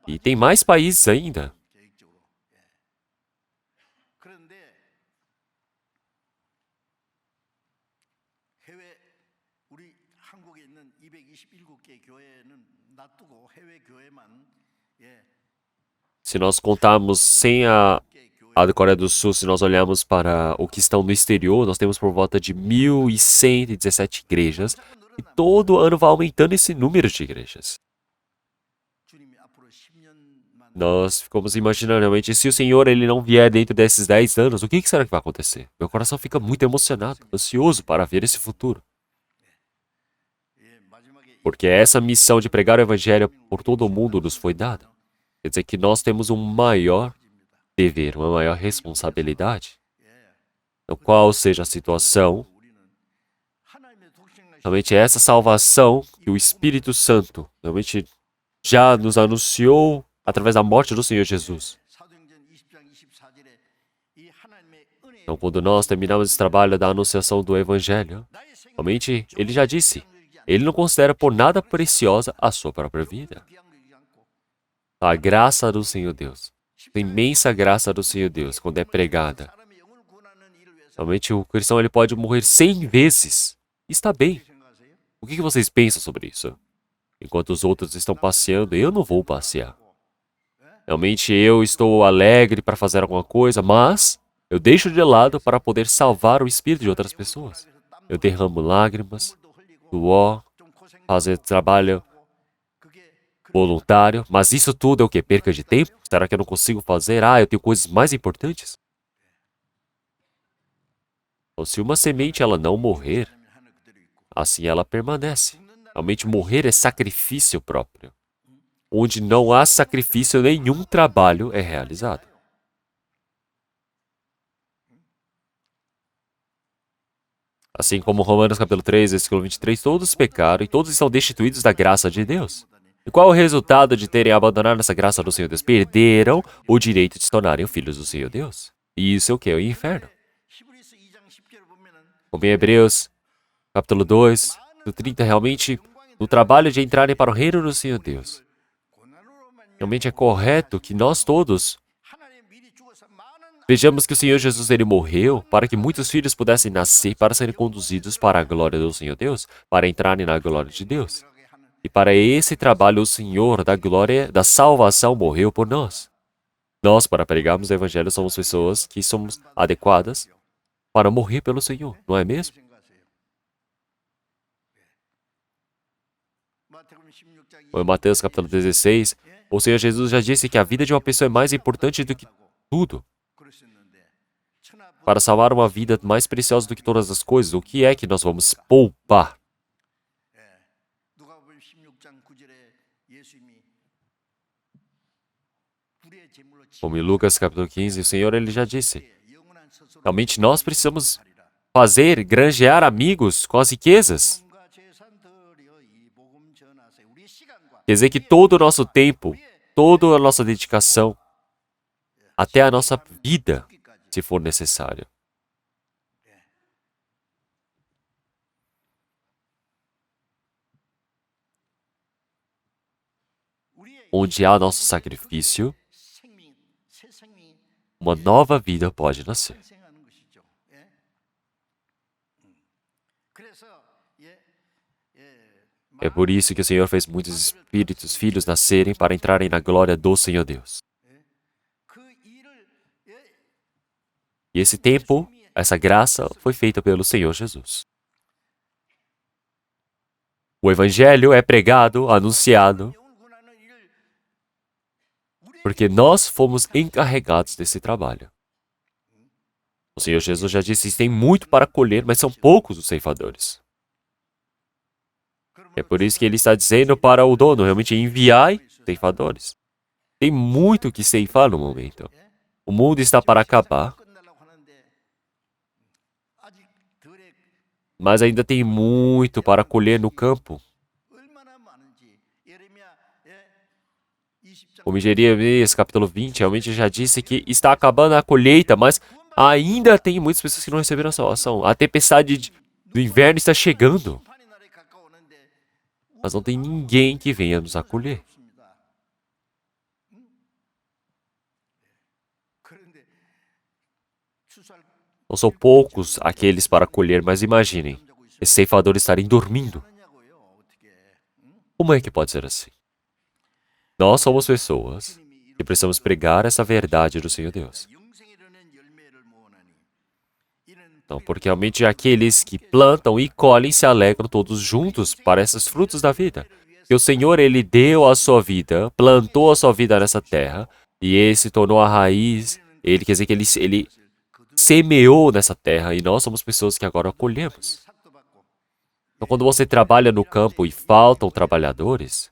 E tem mais países ainda. Se nós contarmos sem a Coreia do Sul, se nós olharmos para o que estão no exterior, nós temos por volta de 1.117 igrejas. E todo ano vai aumentando esse número de igrejas. Nós ficamos imaginando realmente, se o Senhor Ele não vier dentro desses 10 anos, o que será que vai acontecer? Meu coração fica muito emocionado, ansioso para ver esse futuro. Porque essa missão de pregar o Evangelho por todo o mundo nos foi dada. Quer dizer que nós temos um maior dever, uma maior responsabilidade. Então, qual seja a situação, realmente é essa salvação que o Espírito Santo realmente já nos anunciou através da morte do Senhor Jesus. Então, quando nós terminamos esse trabalho da anunciação do Evangelho, realmente, ele já disse, ele não considera por nada preciosa a sua própria vida. A graça do Senhor Deus, a imensa graça do Senhor Deus, quando é pregada. Realmente, o cristão ele pode morrer 100 vezes. Está bem. O que vocês pensam sobre isso? Enquanto os outros estão passeando, eu não vou passear. Realmente, eu estou alegre para fazer alguma coisa, mas eu deixo de lado para poder salvar o espírito de outras pessoas. Eu derramo lágrimas, suor, fazer trabalho voluntário, mas isso tudo é o quê? Perca de tempo? Será que eu não consigo fazer? Eu tenho coisas mais importantes? Então, se uma semente ela não morrer, assim ela permanece. Realmente morrer é sacrifício próprio. Onde não há sacrifício, nenhum trabalho é realizado. Assim como Romanos capítulo 3, versículo 23, todos pecaram e todos estão destituídos da graça de Deus. E qual é o resultado de terem abandonado essa graça do Senhor Deus? Perderam o direito de se tornarem filhos do Senhor Deus. E isso é o que? É o inferno. Como em Hebreus capítulo 2, do 30, realmente, no trabalho de entrarem para o reino do Senhor Deus. Realmente é correto que nós todos vejamos que o Senhor Jesus ele morreu para que muitos filhos pudessem nascer para serem conduzidos para a glória do Senhor Deus, para entrarem na glória de Deus. E para esse trabalho o Senhor da glória, da salvação morreu por nós. Nós, para pregarmos o Evangelho, somos pessoas que somos adequadas para morrer pelo Senhor, não é mesmo? Em Mateus capítulo 16, o Senhor Jesus já disse que a vida de uma pessoa é mais importante do que tudo. Para salvar uma vida mais preciosa do que todas as coisas, o que é que nós vamos poupar? Como em Lucas capítulo 15, o Senhor ele já disse, realmente nós precisamos granjear amigos com as riquezas. Quer dizer que todo o nosso tempo, toda a nossa dedicação, até a nossa vida, se for necessário. Onde há nosso sacrifício, uma nova vida pode nascer. É por isso que o Senhor fez muitos espíritos, filhos nascerem para entrarem na glória do Senhor Deus. E esse tempo, essa graça, foi feita pelo Senhor Jesus. O Evangelho é pregado, anunciado, porque nós fomos encarregados desse trabalho. O Senhor Jesus já disse, tem muito para colher, mas são poucos os ceifadores. É por isso que ele está dizendo para o dono, realmente enviai ceifadores. Tem muito que ceifar no momento. O mundo está para acabar, mas ainda tem muito para colher no campo. Como em Jeremias capítulo 20, realmente já disse que está acabando a colheita, mas ainda tem muitas pessoas que não receberam a salvação. A tempestade do inverno está chegando, mas não tem ninguém que venha nos acolher. Não são poucos aqueles para colher, mas imaginem, esses ceifadores estarem dormindo. Como é que pode ser assim? Nós somos pessoas que precisamos pregar essa verdade do Senhor Deus. Então, porque realmente aqueles que plantam e colhem se alegram todos juntos para esses frutos da vida. Que o Senhor, Ele deu a sua vida, plantou a sua vida nessa terra, e Ele se tornou a raiz, Ele quer dizer que Ele semeou nessa terra, e nós somos pessoas que agora colhemos. Então, quando você trabalha no campo e faltam trabalhadores,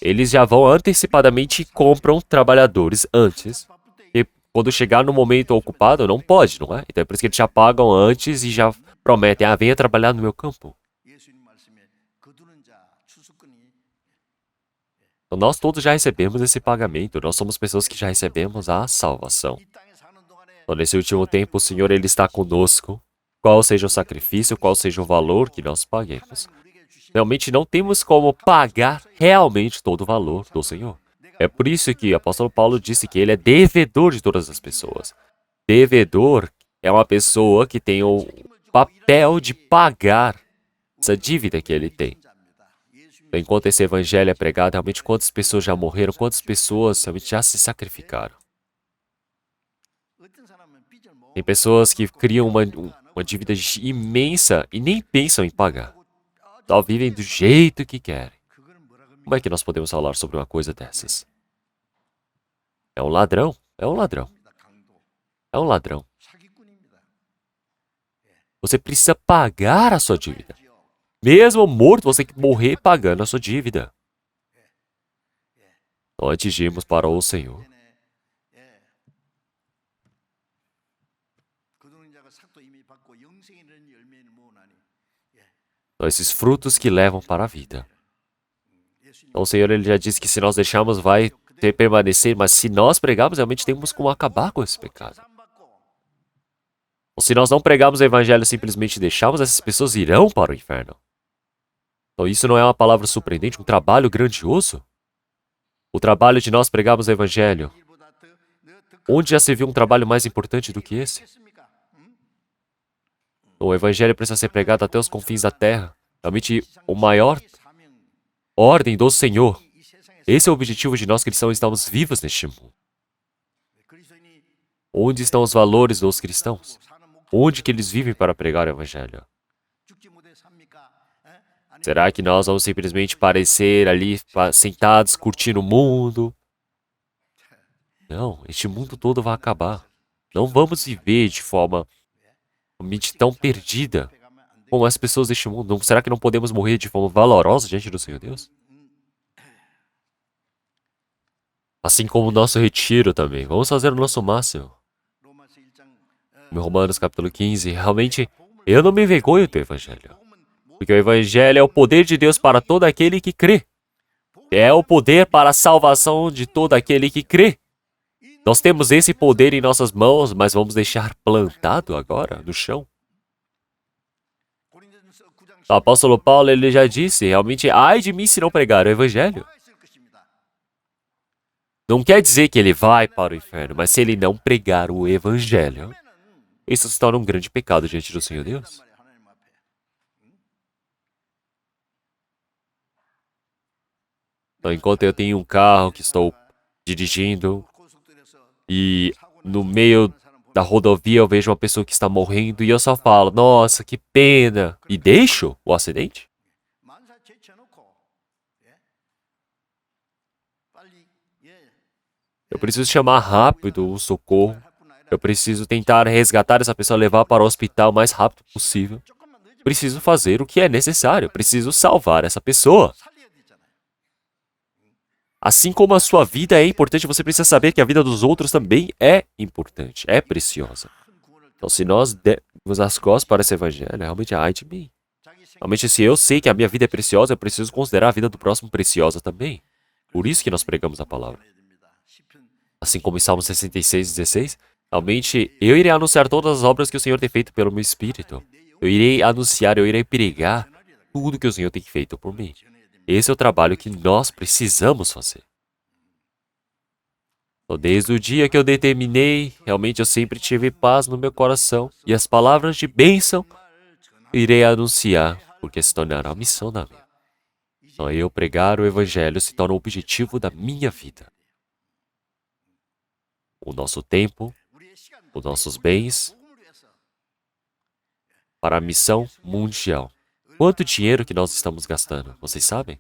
Eles já vão antecipadamente e compram trabalhadores antes. E quando chegar no momento ocupado, não pode, não é? Então é por isso que eles já pagam antes e já prometem, venha trabalhar no meu campo. Então nós todos já recebemos esse pagamento. Nós somos pessoas que já recebemos a salvação. Então nesse último tempo, o Senhor, Ele está conosco. Qual seja o sacrifício, qual seja o valor que nós paguemos. Realmente não temos como pagar realmente todo o valor do Senhor. É por isso que o apóstolo Paulo disse que ele é devedor de todas as pessoas. Devedor é uma pessoa que tem o papel de pagar essa dívida que ele tem. Então, enquanto esse evangelho é pregado, realmente quantas pessoas já morreram, quantas pessoas realmente já se sacrificaram. Tem pessoas que criam uma dívida imensa e nem pensam em pagar. Só vivem do jeito que querem. Como é que nós podemos falar sobre uma coisa dessas? É um ladrão? É um ladrão. É um ladrão. Você precisa pagar a sua dívida. Mesmo morto, você tem que morrer pagando a sua dívida. Então, antes de irmos para o Senhor, são esses frutos que levam para a vida. Então, o Senhor, Ele já disse que se nós deixarmos, vai permanecer, mas se nós pregarmos, realmente temos como acabar com esse pecado. Ou se nós não pregarmos o Evangelho, simplesmente deixarmos, essas pessoas irão para o inferno. Então, isso não é uma palavra surpreendente, um trabalho grandioso? O trabalho de nós pregarmos o Evangelho. Onde já se viu um trabalho mais importante do que esse? O Evangelho precisa ser pregado até os confins da terra. Realmente, o maior ordem do Senhor. Esse é o objetivo de nós cristãos estarmos vivos neste mundo. Onde estão os valores dos cristãos? Onde que eles vivem para pregar o Evangelho? Será que nós vamos simplesmente parecer ali sentados curtindo o mundo? Não, este mundo todo vai acabar. Não vamos viver de forma tão perdida como as pessoas deste mundo. Será que não podemos morrer de forma valorosa diante do Senhor Deus? Assim como o nosso retiro também. Vamos fazer o nosso máximo. Em Romanos capítulo 15, realmente, eu não me envergonho do Evangelho. Porque o Evangelho é o poder de Deus para todo aquele que crê. É o poder para a salvação de todo aquele que crê. Nós temos esse poder em nossas mãos, mas vamos deixar plantado agora no chão. O apóstolo Paulo, ele já disse, realmente, ai de mim se não pregar o Evangelho. Não quer dizer que ele vai para o inferno, mas se ele não pregar o Evangelho, isso se torna um grande pecado diante do Senhor Deus. Então, enquanto eu tenho um carro que estou dirigindo e no meio da rodovia eu vejo uma pessoa que está morrendo e eu só falo, nossa, que pena, e deixo o acidente? Eu preciso chamar rápido o socorro. Eu preciso tentar resgatar essa pessoa, levar para o hospital o mais rápido possível. Preciso fazer o que é necessário. Preciso salvar essa pessoa. Assim como a sua vida é importante, você precisa saber que a vida dos outros também é importante, é preciosa. Então, se nós dermos as costas para esse evangelho, realmente ai de mim. Realmente, se eu sei que a minha vida é preciosa, eu preciso considerar a vida do próximo preciosa também. Por isso que nós pregamos a palavra. Assim como em Salmo 66:16, realmente eu irei anunciar todas as obras que o Senhor tem feito pelo meu espírito. Eu irei anunciar, eu irei pregar tudo que o Senhor tem feito por mim. Esse é o trabalho que nós precisamos fazer. Então, desde o dia que eu determinei, realmente eu sempre tive paz no meu coração e as palavras de bênção eu irei anunciar, porque se tornará a missão da minha. Então, eu pregar o Evangelho se torna o objetivo da minha vida. O nosso tempo, os nossos bens, para a missão mundial. Quanto dinheiro que nós estamos gastando, vocês sabem?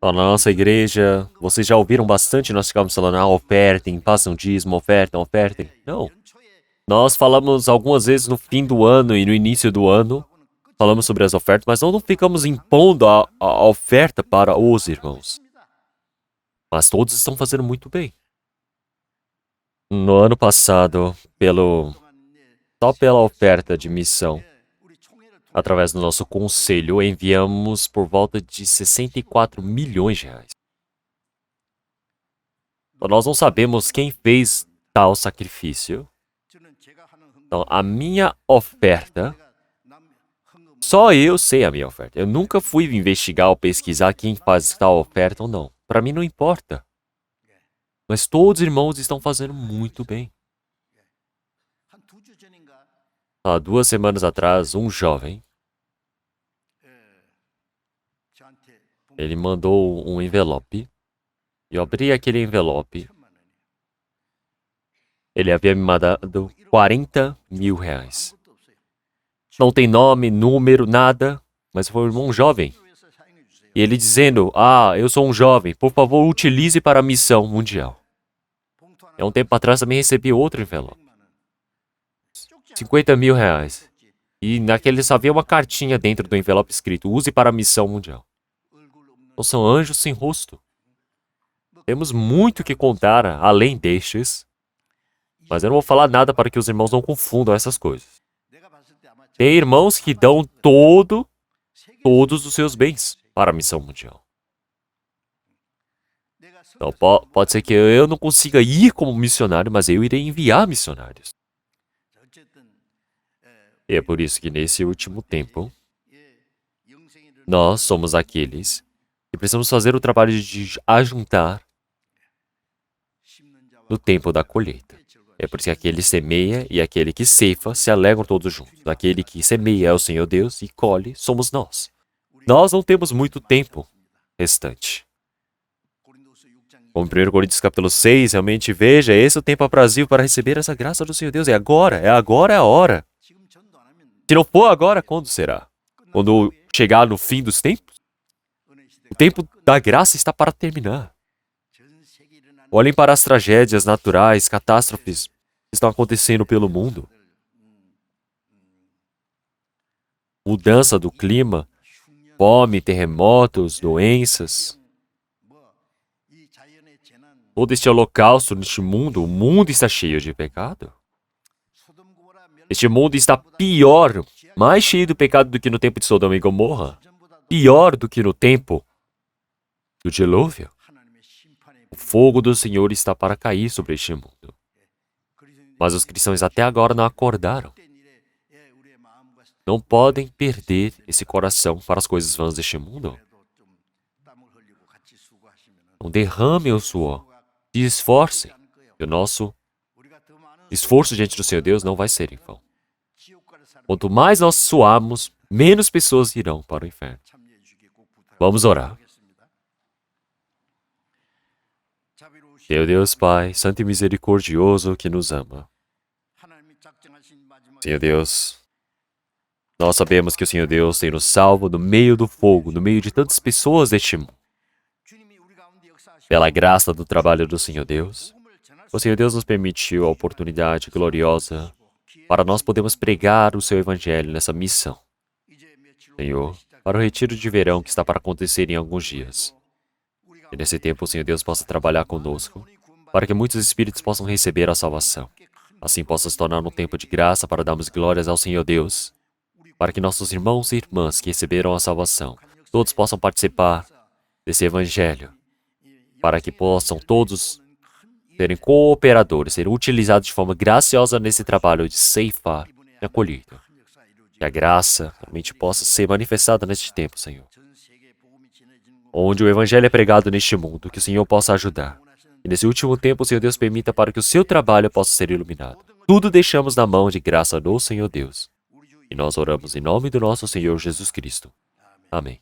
Na nossa igreja, vocês já ouviram bastante nós ficamos falando, ofertem, façam dízimo, ofertem. Não. Nós falamos algumas vezes no fim do ano e no início do ano, falamos sobre as ofertas, mas não ficamos impondo a oferta para os irmãos. Mas todos estão fazendo muito bem. No ano passado, só pela oferta de missão, através do nosso conselho, enviamos por volta de 64 milhões de reais. Então, nós não sabemos quem fez tal sacrifício. Então, a minha oferta, só eu sei a minha oferta. Eu nunca fui investigar ou pesquisar quem faz tal oferta ou não. Para mim não importa. Mas todos os irmãos estão fazendo muito bem. Há 2 semanas atrás, um jovem, ele mandou um envelope. E eu abri aquele envelope. Ele havia me mandado 40 mil reais. Não tem nome, número, nada. Mas foi um irmão jovem. E ele dizendo, eu sou um jovem, por favor utilize para a missão mundial. Há um tempo atrás também recebi outro envelope. 50 mil reais. E naquele só havia uma cartinha dentro do envelope escrito, use para a missão mundial. Então são anjos sem rosto. Temos muito que contar além destes. Mas eu não vou falar nada para que os irmãos não confundam essas coisas. Tem irmãos que dão todos os seus bens para a missão mundial. Então, pode ser que eu não consiga ir como missionário, mas eu irei enviar missionários. E é por isso que nesse último tempo, nós somos aqueles que precisamos fazer o trabalho de ajuntar no tempo da colheita. É por isso que aquele semeia e aquele que ceifa se alegram todos juntos. Aquele que semeia é o Senhor Deus e colhe somos nós. Nós não temos muito tempo restante. Como 1 Coríntios capítulo 6, realmente veja, esse é o tempo aprazível para receber essa graça do Senhor Deus. É agora é a hora. Se não for agora, quando será? Quando chegar no fim dos tempos? O tempo da graça está para terminar. Olhem para as tragédias naturais, catástrofes que estão acontecendo pelo mundo. Mudança do clima, fome, terremotos, doenças. Todo este holocausto neste mundo, o mundo está cheio de pecado. Este mundo está pior, mais cheio de pecado do que no tempo de Sodoma e Gomorra. Pior do que no tempo do dilúvio. O fogo do Senhor está para cair sobre este mundo. Mas os cristãos até agora não acordaram. Não podem perder esse coração para as coisas vãs deste mundo. Não derramem o suor. Se esforcem. E o nosso esforço diante do Senhor Deus não vai ser em vão. Quanto mais nós suarmos, menos pessoas irão para o inferno. Vamos orar. Meu Deus Pai, santo e misericordioso que nos ama. Senhor Deus, nós sabemos que o Senhor Deus tem nos salvo no meio do fogo, no meio de tantas pessoas deste mundo. Pela graça do trabalho do Senhor Deus, o Senhor Deus nos permitiu a oportunidade gloriosa para nós podermos pregar o Seu Evangelho nessa missão. Senhor, para o retiro de verão que está para acontecer em alguns dias. E nesse tempo o Senhor Deus possa trabalhar conosco, para que muitos espíritos possam receber a salvação. Assim possa se tornar um tempo de graça para darmos glórias ao Senhor Deus, para que nossos irmãos e irmãs que receberam a salvação, todos possam participar desse Evangelho, para que possam todos serem cooperadores, serem utilizados de forma graciosa nesse trabalho de ceifar e a colheita. Que a graça realmente possa ser manifestada neste tempo, Senhor. Onde o Evangelho é pregado neste mundo, que o Senhor possa ajudar. E nesse último tempo, o Senhor Deus permita para que o seu trabalho possa ser iluminado. Tudo deixamos na mão de graça do Senhor Deus. E nós oramos em nome do nosso Senhor Jesus Cristo. Amém.